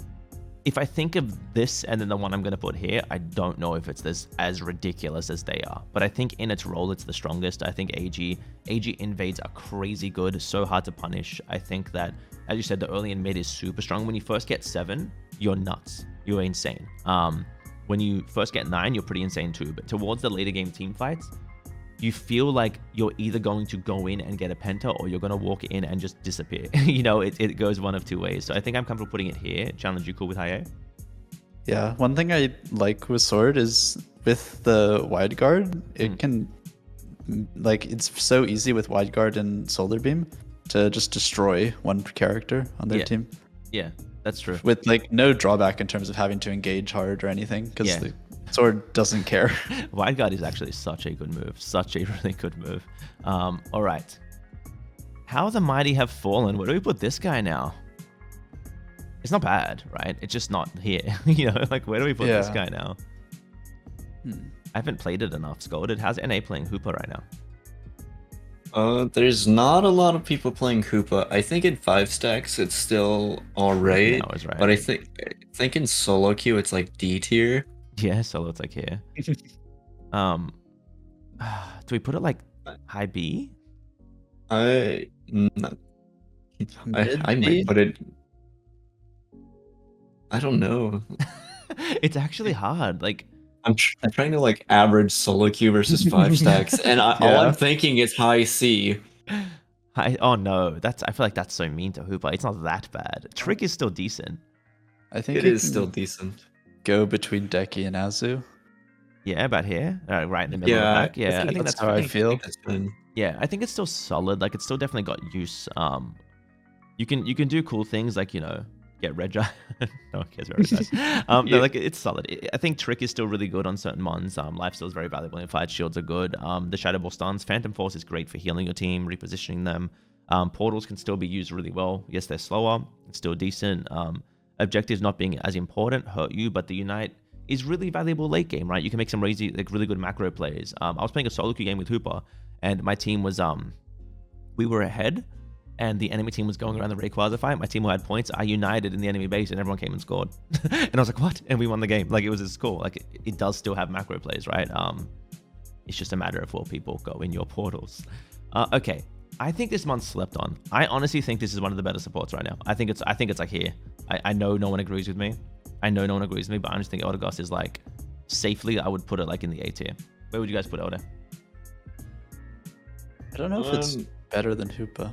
If I think of this and then the one I'm going to put here, I don't know if it's as ridiculous as they are. But I think in its role, it's the strongest. I think AG invades are crazy good, so hard to punish. I think that, as you said, the early and mid is super strong. When you first get 7, you're nuts. You're insane. When you first get 9, you're pretty insane too. But towards the later game team fights, you feel like you're either going to go in and get a penta or you're going to walk in and just disappear. You know, it goes one of two ways. So I think I'm comfortable putting it here. Challenge, you cool with high A? Yeah, one thing I like with Sword is with the wide guard, it can, like, it's so easy with wide guard and solar beam to just destroy one character on their team. Yeah, that's true. With like no drawback in terms of having to engage hard or anything, because the Sword doesn't care. Wide guard is actually such a good move. Such a really good move. All right. How the mighty have fallen. Where do we put this guy now? It's not bad, right? It's just not here. You know, like, where do we put this guy now? I haven't played it enough. Scolded. How's NA playing Hoopa right now? There's not a lot of people playing Hoopa. I think in 5 stacks it's still alright. No, it's right. But I think in solo queue it's like D tier. Yeah, solo it's like here. Do we put it like high B? I might put it. I don't know. It's actually hard. Like, I'm trying to like average solo queue versus 5 stacks, and all I'm thinking is high C. Oh no, I feel like that's so mean to Hoopa. It's not that bad. Trick is still decent. I think it is still decent. Go between Decky and Azu. Yeah, about here, right in the middle of the back. Yeah, I think that's how I feel. Yeah, I think it's still solid. Like, it's still definitely got use. You can do cool things like, you know, get Red Giant. No one cares about Red Giant. No, like, it's solid. I think Trick is still really good on certain mons. Lifesteal is very valuable in fight. Shields are good. The Shadow Ball stuns. Phantom Force is great for healing your team, repositioning them. Portals can still be used really well. Yes, they're slower. It's still decent. Objectives not being as important hurt you, but the Unite is really valuable late game, right? You can make some really good macro plays. I was playing a solo queue game with Hooper, and my team was we were ahead, and the enemy team was going around the Rayquaza fight. My team who had points, I united in the enemy base, and everyone came and scored. And I was like, what? And we won the game. Like, it was this cool. Like, it does still have macro plays, right? It's just a matter of what people go in your portals. Okay, I think this month slept on. I honestly think this is one of the better supports right now. I think it's like here. I know no one agrees with me. But I just think Eldegoss is like, safely, I would put it like in the A tier. Where would you guys put Elder? I don't know if it's better than Hoopa.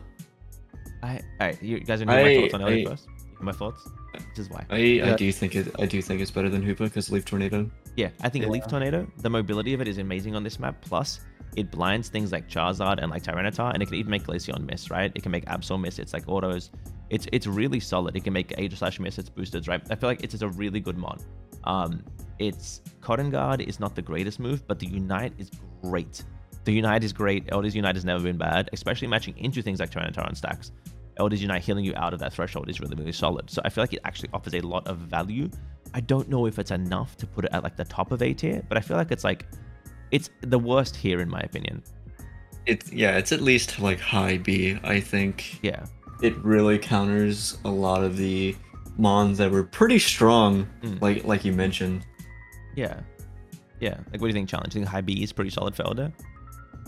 You guys are gonna hear my thoughts on Elder first? My thoughts? This is why. I do think it's better than Hoopa because Leaf Tornado. Yeah, I think Leaf Tornado, the mobility of it is amazing on this map. Plus, it blinds things like Charizard and like Tyranitar, and it can even make Glaceon miss, right? It can make Absol miss. It's like autos. It's really solid. It can make Age miss. It's boosted, right? I feel like it's a really good mod. Its Cotton Guard is not the greatest move, but the Unite is great. The Unite is great. Elder's Unite has never been bad, especially matching into things like Tyranitar and stacks. Elder's Unite healing you out of that threshold is really, really solid. So I feel like it actually offers a lot of value. I don't know if it's enough to put it at like the top of A tier, but I feel like it's the worst here in my opinion. It's at least like high B, I think. Yeah. It really counters a lot of the mons that were pretty strong, like you mentioned. Yeah. Yeah. Like, what do you think, Challenge? Do you think high B is pretty solid for Elder?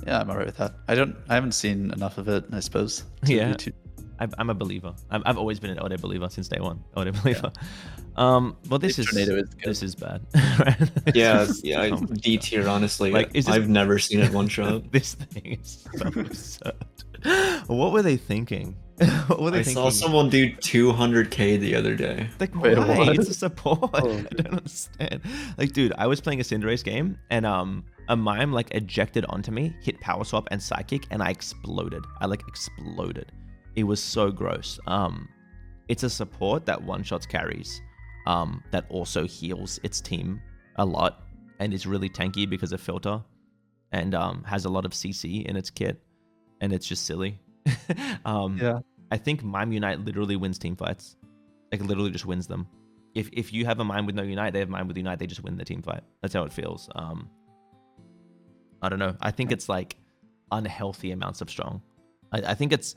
Yeah, I'm alright with that. I haven't seen enough of it, I suppose. Yeah. I'm a believer. I've always been an Elder believer since day one. Elder believer. Yeah. Well, this is bad. Right? Yeah, D tier, honestly. Like, I've never seen it one shot. This thing is so absurd. What were they thinking? I saw someone do 200k the other day. Like, why? It's a support. I don't understand. Like, dude, I was playing a Cinderace game, and a mime like ejected onto me, hit Power Swap and Psychic, and I exploded. Exploded. It was so gross. It's a support that one-shots carries, that also heals its team a lot, and is really tanky because of filter, and has a lot of CC in its kit, and it's just silly. Yeah. I think Mime Unite literally wins team fights. Like, literally just wins them. If you have a Mime with no Unite, they have Mime with Unite, they just win the team fight. That's how it feels. I don't know. I think it's like unhealthy amounts of strong. I think it's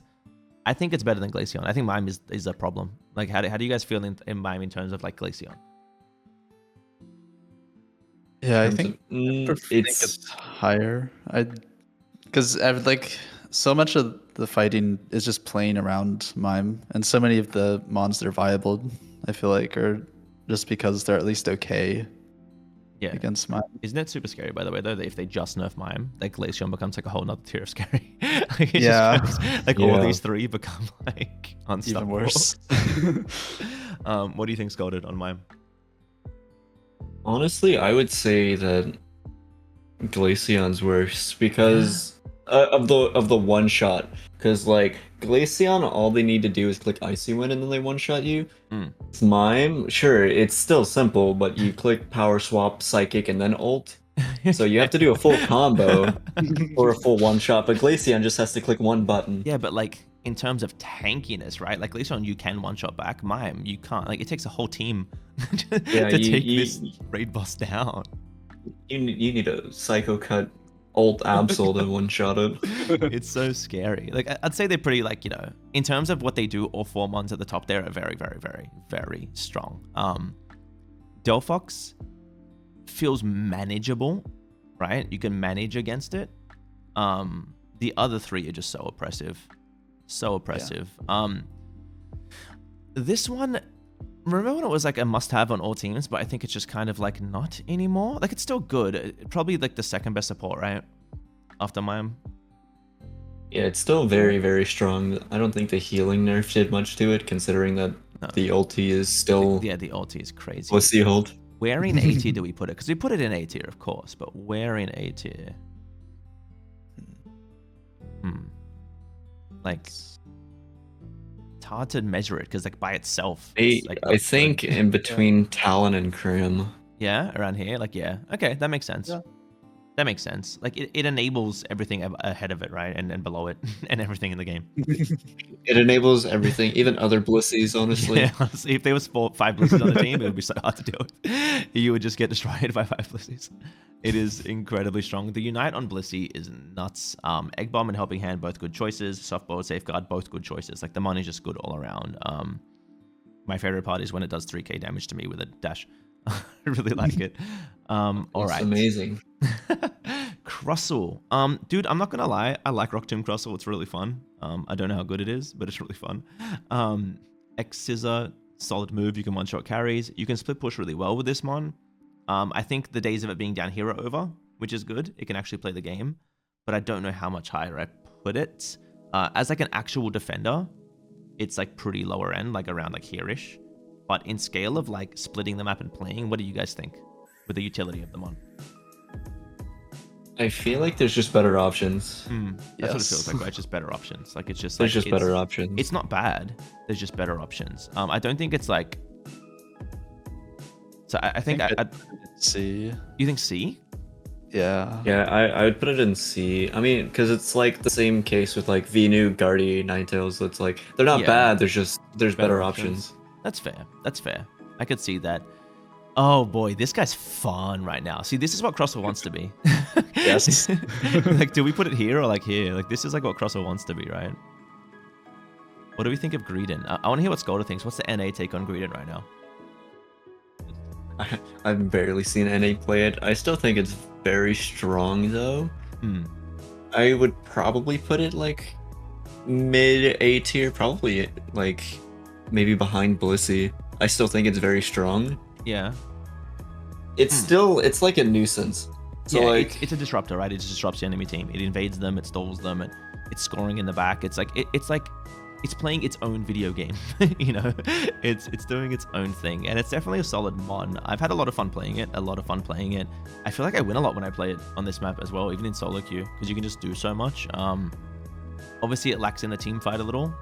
better than Glaceon. I think Mime is a problem. Like, how do you guys feel in Mime in terms of like Glaceon? Yeah, I think it's higher. Because like so much of the fighting is just playing around Mime, and so many of the mons that are viable, I feel like, are just because they're at least okay. Yeah. Against Mime. Isn't it super scary, by the way, though, that if they just nerf Mime, like Glaceon becomes like a whole nother tier of scary. All these three become like unstoppable. Even worse. What do you think, Scolded, on Mime? Honestly, I would say that Glaceon's worse because of the one shot. Because like Glaceon, all they need to do is click Icy Wind and then they one shot you. It's Mime, sure, it's still simple, but you click Power Swap, Psychic, and then ult. So you have to do a full combo or a full one shot. But Glaceon just has to click one button. Yeah, but like in terms of tankiness, right? Like Glaceon, you can one shot back. Mime, you can't. Like, it takes a whole team to take this raid boss down. You need a Psycho Cut ult Absol to one shot it. It's so scary. Like, I'd say they're pretty, like, you know, in terms of what they do, all four mons at the top there are very, very, very, very strong. Delphox feels manageable, right? You can manage against it. The other three are just so oppressive. So oppressive. Yeah. This one, remember when it was like a must-have on all teams, but I think it's just kind of like not anymore? Like, it's still good. Probably like the second best support, right? After Mime. Yeah, it's still very, very strong. I don't think the healing nerf did much to it, considering that the ulti is still... Yeah, the ulti is crazy. What's the hold? Where in A tier do we put it? Because we put it in A tier, of course, but where in A tier? Like... It's hard to measure it because, like, by itself, I think in between Talon and Krim. Yeah, around here. Like, yeah. Okay, that makes sense. Yeah. That makes sense. Like it enables everything ahead of it, right, and below it, and everything in the game. It enables everything, even other Blissies, honestly. Yeah, honestly, if there was 5 Blissies on the team, it would be so hard to deal with. You would just get destroyed by 5 Blissies. It is incredibly strong. The Unite on Blissey is nuts. Egg Bomb and Helping Hand, both good choices. Softball, Safeguard, both good choices. Like the money is just good all around. My favorite part is when it does 3k damage to me with a dash. I really like it. All right. It's amazing. Crossel. Dude, I'm not gonna lie. I like Rock Tomb Crossel. It's really fun. I don't know how good it is, but it's really fun. X Scissor, solid move. You can one-shot carries. You can split push really well with this mon. I think the days of it being down here are over, which is good. It can actually play the game, but I don't know how much higher I put it. As like an actual defender, it's like pretty lower end, like around like here-ish. But in scale of like splitting the map and playing, what do you guys think with the utility of them on? I feel like there's just better options. That's what it feels like, right? Just better options. Like it's just There's like just better options. It's not bad. There's just better options. I don't think it's like. So I think I'd C. You think C? Yeah. Yeah, I would put it in C. I mean, because it's like the same case with like Venu, Guardy, Ninetales. It's like they're not bad. There's better options. That's fair. That's fair. I could see that. Oh boy, this guy's fun right now. See, this is what Crossel wants to be. Yes. Like, do we put it here or like here? Like, this is like what Crossel wants to be, right? What do we think of Greedent? I want to hear what Scolded thinks. What's the NA take on Greedent right now? I've barely seen NA play it. I still think it's very strong though. I would probably put it like mid A tier, probably like maybe behind Blissey. I still think it's very strong. Yeah. It's still, it's like a nuisance. So yeah, like it's a disruptor, right? It just disrupts the enemy team. It invades them, it stalls them, and it's scoring in the back. It's like it's playing its own video game. You know, it's doing its own thing, and it's definitely a solid mon. I've had a lot of fun playing it. I feel like I win a lot when I play it on this map as well, even in solo queue, because you can just do so much. Obviously it lacks in the team fight a little,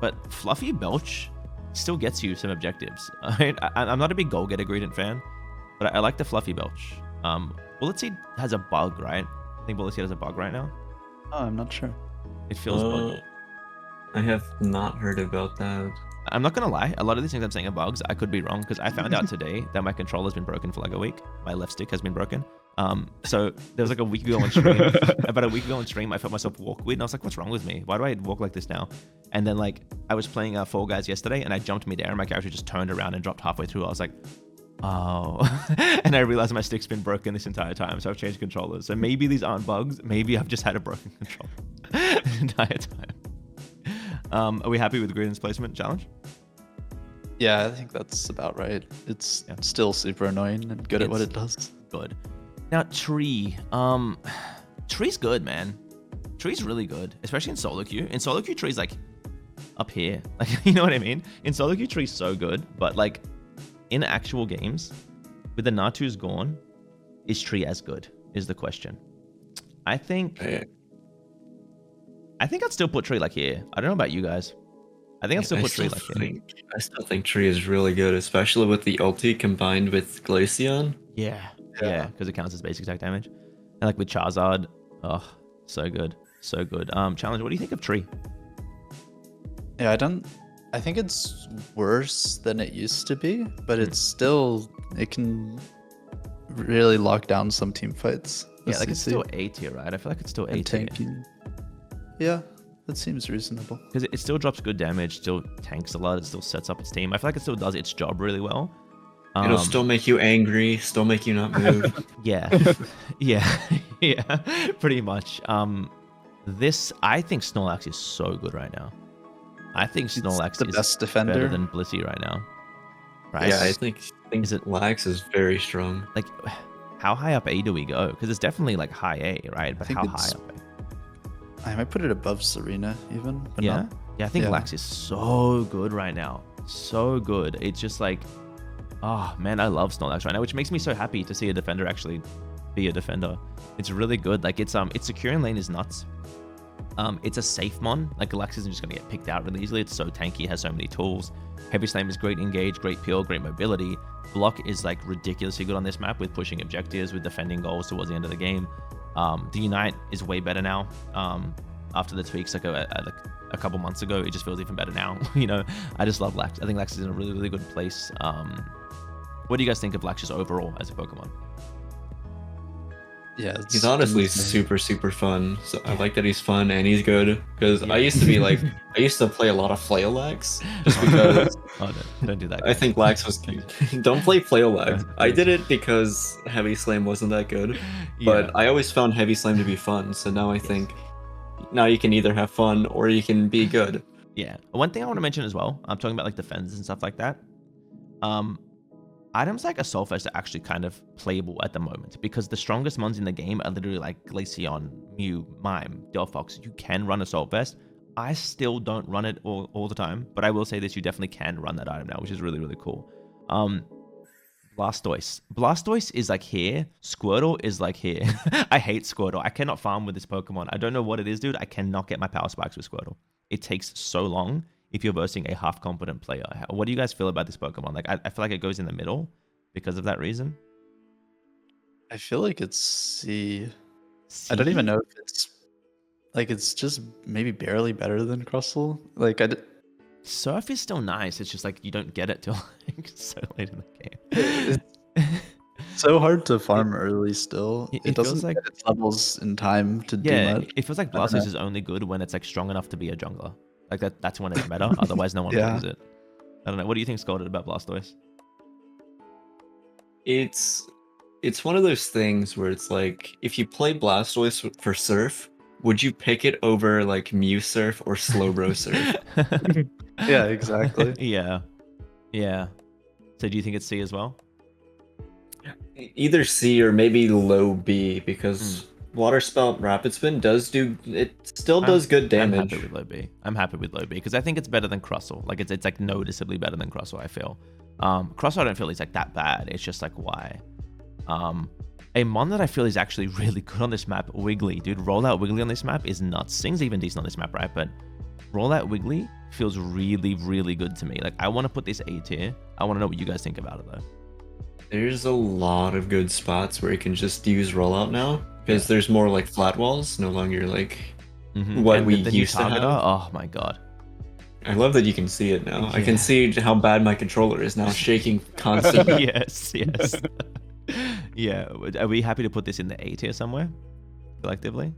but Fluffy Belch still gets you some objectives. I'm not a big goal getter Greedent fan, but I like the Fluffy Belch. Bullet Seed has a bug, right? I think Bullet Seed has a bug right now. Oh, I'm not sure. It feels buggy. I have not heard about that. I'm not gonna lie, a lot of these things I'm saying are bugs. I could be wrong, because I found out today that my controller's been broken for like a week. My left stick has been broken. So there was like a week ago on stream. About a week ago on stream, I felt myself walk weird, and I was like, what's wrong with me? Why do I walk like this now? And then like I was playing Fall Guys yesterday, and I jumped midair, and my character just turned around and dropped halfway through. I was like, oh. And I realized my stick's been broken this entire time, so I've changed controllers. So maybe these aren't bugs. Maybe I've just had a broken controller the entire time. Are we happy with Greedent's placement challenge? Yeah, I think that's about right. It's still super annoying and good at what it does. Good. Now, Tree. Tree's good, man. Tree's really good, especially in solo queue. In solo queue, Tree's like up here. Like, you know what I mean? In solo queue, Tree's so good, but like in actual games, with the Natu's gone, is Tree as good? Is the question. I think I'd still put Tree like here. I don't know about you guys. I think I'd still put Tree like here. I still think Tree is really good, especially with the ulti combined with Glaceon. Yeah, because it counts as basic attack damage. And like with Charizard, oh, so good. So good. Challenge, what do you think of Tree? Yeah, I think it's worse than it used to be, but it's still, it can really lock down some team fights. Yeah, like it's still A tier, right? I feel like it's still A tier. Yeah, that seems reasonable. Because it still drops good damage, still tanks a lot, it still sets up its team. I feel like it still does its job really well. It'll still make you angry, still make you not move. Yeah, pretty much. I think Snorlax is so good right now. I think Snorlax the is best defender, better than Blissey right now. Right? Yeah, I think Lax is very strong. Like, how high up A do we go? Because it's definitely like high A, right? But how high up A? I might put it above Serena even. But yeah, I think Lax is so good right now. So good. It's just like, oh man, I love Snorlax right now, which makes me so happy to see a defender actually be a defender. It's really good. Like it's secure in lane is nuts. It's a safe mon. Like Galax isn't just going to get picked out really easily. It's so tanky, it has so many tools. Heavy Slam is great engage, great peel, great mobility. Block is like ridiculously good on this map with pushing objectives, with defending goals towards the end of the game. The Unite is way better now. After the tweaks like a couple months ago, it just feels even better now. You know, I just love Lax. I think Lax is in a really, really good place. What do you guys think of Lax just overall as a Pokemon? Yeah, he's honestly super fun. So I like that he's fun and he's good. Because I used to be like, I used to play a lot of Flail-Lax just because. Oh, no, don't do that. I think Lax was cute. Don't play Flail-Lax. I did it because Heavy Slam wasn't that good, but I always found Heavy Slam to be fun. So now I think now you can either have fun or you can be good. Yeah. One thing I want to mention as well, I'm talking about like defense and stuff like that. Items like Assault Vest are actually kind of playable at the moment because the strongest mons in the game are literally like Glaceon, Mew, Mime, Delphox. You can run Assault Vest. I still don't run it all the time, but I will say this, you definitely can run that item now, which is really, really cool. Blastoise. Blastoise is like here. Squirtle is like here. I hate Squirtle. I cannot farm with this Pokemon. I don't know what it is, dude. I cannot get my power spikes with Squirtle. It takes so long if you're versing a half-competent player. What do you guys feel about this Pokemon? Like, I feel like it goes in the middle because of that reason. I feel like it's C. I don't even know if it's like it's just maybe barely better than Crustle. Like Surf is still nice. It's just like you don't get it till like so late in the game. So hard to farm early still. It doesn't like get its levels in time to do much. It feels like Blastoise is only good when it's like strong enough to be a jungler. Like that's when it's meta. Otherwise, no one plays it. I don't know. What do you think, Scolded, about Blastoise? It's one of those things where it's like if you play Blastoise for Surf, would you pick it over like Mew Surf or Slowbro Surf? Yeah, exactly. Yeah. So do you think it's C as well? Either C or maybe low B because Water Spout Rapid Spin does good damage. I'm happy with low B because I think it's better than Crustle. Like it's like noticeably better than Crustle, I feel. Crustle I don't feel is like that bad. It's just like why. A mon that I feel is actually really good on this map, Wiggly. Dude, Rollout Wiggly on this map is nuts. Sing's even decent on this map, right? But Rollout Wiggly feels really, really good to me. Like I want to put this A tier. I want to know what you guys think about it though. There's a lot of good spots where you can just use Rollout now because there's more like flat walls, no longer like what we used to have. Oh my god. I love that you can see it now. I can see how bad my controller is now, shaking constantly. Yes. Yeah. Are we happy to put this in the A tier somewhere, collectively?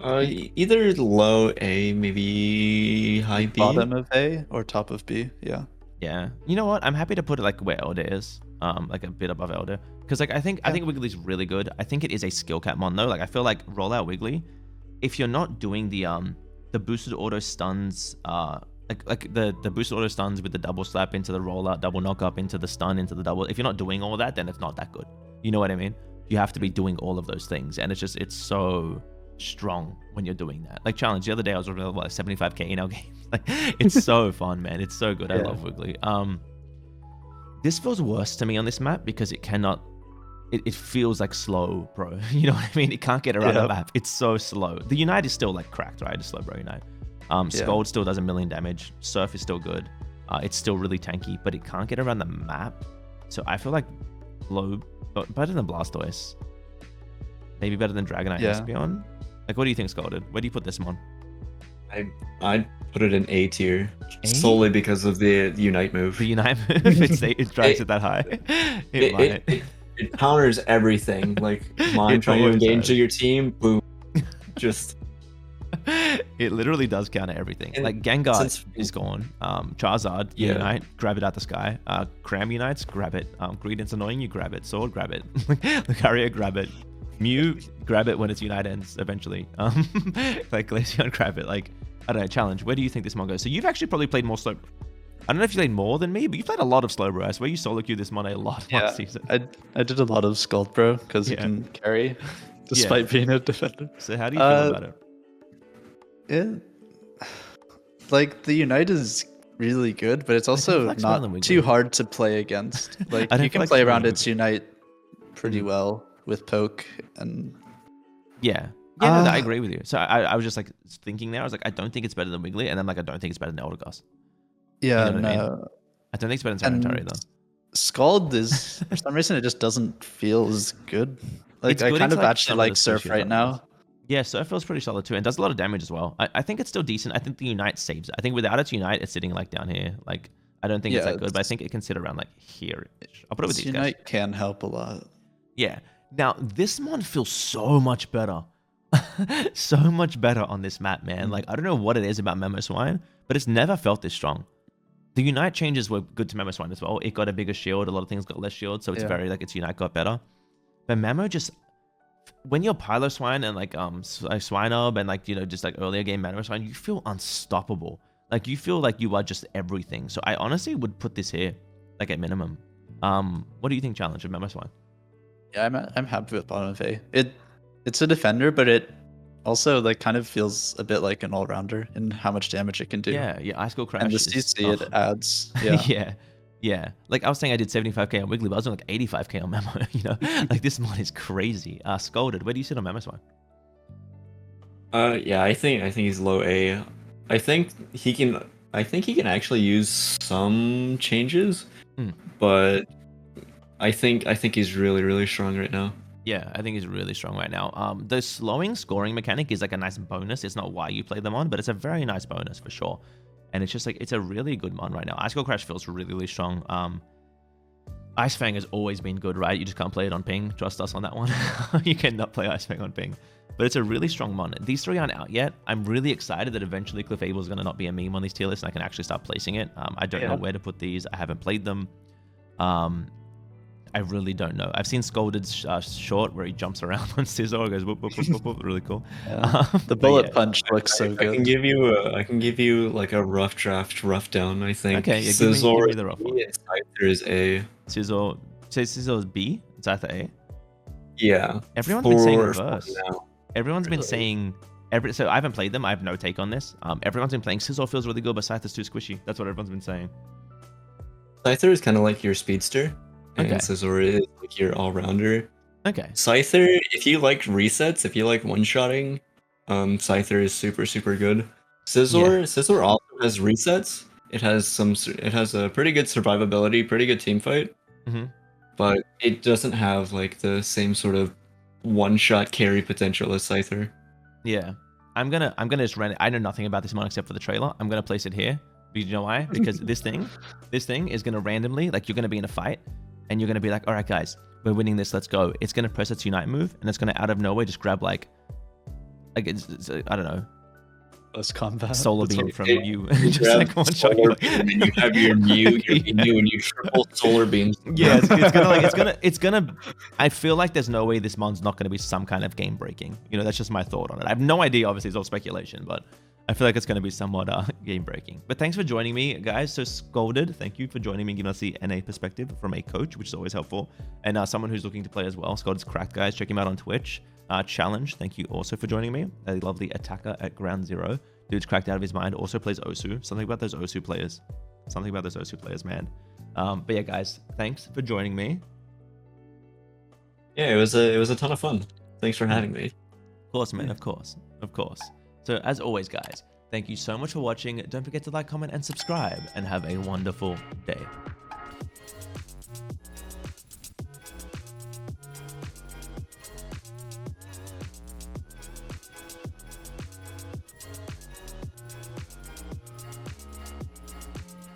Either low A, maybe high B. Bottom of A or top of B. Yeah. Yeah. You know what? I'm happy to put it like where Elder is, like a bit above Elder, because like I think Wiggly's really good. I think it is a skill cap mon though. Like I feel like Rollout Wiggly, if you're not doing the boosted auto stuns, like the boosted auto stuns with the double slap into the rollout, double knock up into the stun into the double. If you're not doing all that, then it's not that good. You know what I mean? You have to be doing all of those things, and it's so strong when you're doing that. Like challenge the other day, I was running like 75k in our game. Like it's so fun, man. It's so good. I love Wiggly. This feels worse to me on this map because it cannot. It feels like slow, bro. You know what I mean? It can't get around the map. It's so slow. The Unite is still like cracked, right? It's slow, bro. Unite. Scold still does 1 million damage. Surf is still good. It's still really tanky, but it can't get around the map. So I feel like low, better than Blastoise. Maybe better than Dragonite Espeon. Like, what do you think, Scolded? Where do you put this mon? I'd put it in A tier solely because of the Unite move. The Unite move? It drives it that high. It counters everything. Like mine trying to engage your team, boom, just. It literally does counter everything. Like Gengar is gone. Charizard Unite, grab it out the sky. Cram Unites, grab it. Greedent's annoying you, grab it. Sword, grab it. Lucario, grab it. Mew, grab it when its Unite ends eventually. Like Glaceon, grab it. Like I don't know. Challenge. Where do you think this mon goes? So you've actually probably played more slow. I don't know if you played more than me, but you played a lot of Slowbro. I swear you solo queued this mon a lot last season. I did a lot of Scoldbro because you can carry despite being a defender. So how do you feel about it? Like the Unite is really good, but it's also not too hard to play against. Like you can play around its Unite pretty well with poke and Yeah, no, I agree with you. So I was just like thinking there. I was like, I don't think it's better than Wiggly, and I'm like, I don't think it's better than Eldegoss. Yeah, you know what no. I mean? I don't think it's better than Tyranitar either. Scald is, for some reason, it just doesn't feel as good. Like, It's I good kind of into, like, actually some of the like Surf special right now. Yeah, Surf feels pretty solid too, and does a lot of damage as well. I think it's still decent. I think the Unite saves it. I think without its Unite, it's sitting like down here. Like, I don't think it's that good, but I think it can sit around like here. I'll put it with these guys. Unite can help a lot. Yeah. Now, this mon feels so much better. So much better on this map, man. Like, I don't know what it is about Mamoswine, but it's never felt this strong. The Unite changes were good to Mamoswine as well. It got a bigger shield. A lot of things got less shield, so it's very, like, its Unite got better. But Mamo just... When you're Piloswine and, like, Swinub and, like, you know, just, like, earlier game Mamoswine, you feel unstoppable. Like, you feel like you are just everything. So I honestly would put this here, like, at minimum. What do you think, Challenge of Mamoswine? Yeah, I'm happy with bottom of A. It's a defender, but it also like kind of feels a bit like an all-rounder in how much damage it can do. Yeah, Ice Skull Crash. And the CC it adds. Yeah. yeah. Like I was saying, I did 75k on Wiggly, but I was doing like 85k on Mamo. You know, like this mod is crazy. Scolded, where do you sit on Mamoswine? Yeah, I think he's low A. I think he can actually use some changes, but I think he's really, really strong right now. Yeah, I think he's really strong right now. The slowing scoring mechanic is like a nice bonus. It's not why you play them on, but it's a very nice bonus for sure. And it's just like, it's a really good mon right now. Ice Skull Crash feels really, really strong. Ice Fang has always been good, right? You just can't play it on ping. Trust us on that one. You cannot play Ice Fang on ping. But it's a really strong mon. These three aren't out yet. I'm really excited that eventually Clefable is going to not be a meme on these tier lists and I can actually start placing it. I don't know where to put these. I haven't played them. I really don't know. I've seen Scolded's short where he jumps around on Scizor and goes whoop, whoop, whoop, whoop, whoop. Really cool. The bullet punch looks so good. I can give you like a rough draft, rough down. I think. Okay, yeah, Scizor give me the rough one. Scyther is A. Scizor, say Scizor is B. Scyther A. Yeah. Everyone's been saying reverse. Everyone's been saying so I haven't played them. I have no take on this. Everyone's been playing Scizor feels really good, but Scyther's too squishy. That's what everyone's been saying. Scyther is kind of like your speedster. And Okay. Scizor is like your all-rounder. Okay. Scyther, if you like resets, if you like one-shotting, Scyther is super, super good. Scizor also has resets. It has a pretty good survivability, pretty good team fight. But it doesn't have like the same sort of one-shot carry potential as Scyther. Yeah. I'm gonna just run it. I know nothing about this mon except for the trailer. I'm gonna place it here. But you know why? Because this thing is gonna randomly, like, you're gonna be in a fight and you're gonna be like, all right guys, we're winning this, let's go. It's gonna press its Unite move and it's gonna out of nowhere just grab like it's I don't know, Close combat. solar beam from you. Just like one shot. And you have your Mew, and you triple solar beams. Yeah, it's gonna. I feel like there's no way this mon's not gonna be some kind of game breaking. You know, that's just my thought on it. I have no idea. Obviously, it's all speculation, but I feel like it's gonna be somewhat game breaking. But thanks for joining me, guys. So Scolded, thank you for joining me and giving us the NA perspective from a coach, which is always helpful, and someone who's looking to play as well. Scolded's cracked, guys. Check him out on Twitch. Challenge, thank you also for joining me. A lovely attacker at Ground Zero. Dude's cracked out of his mind. Also plays Osu. Something about those Osu players. Something about those Osu players, man. But yeah, guys, thanks for joining me. Yeah, it was a ton of fun. Thanks for having me. Of course, man. Of course. So as always, guys, thank you so much for watching. Don't forget to like, comment, and subscribe, and have a wonderful day.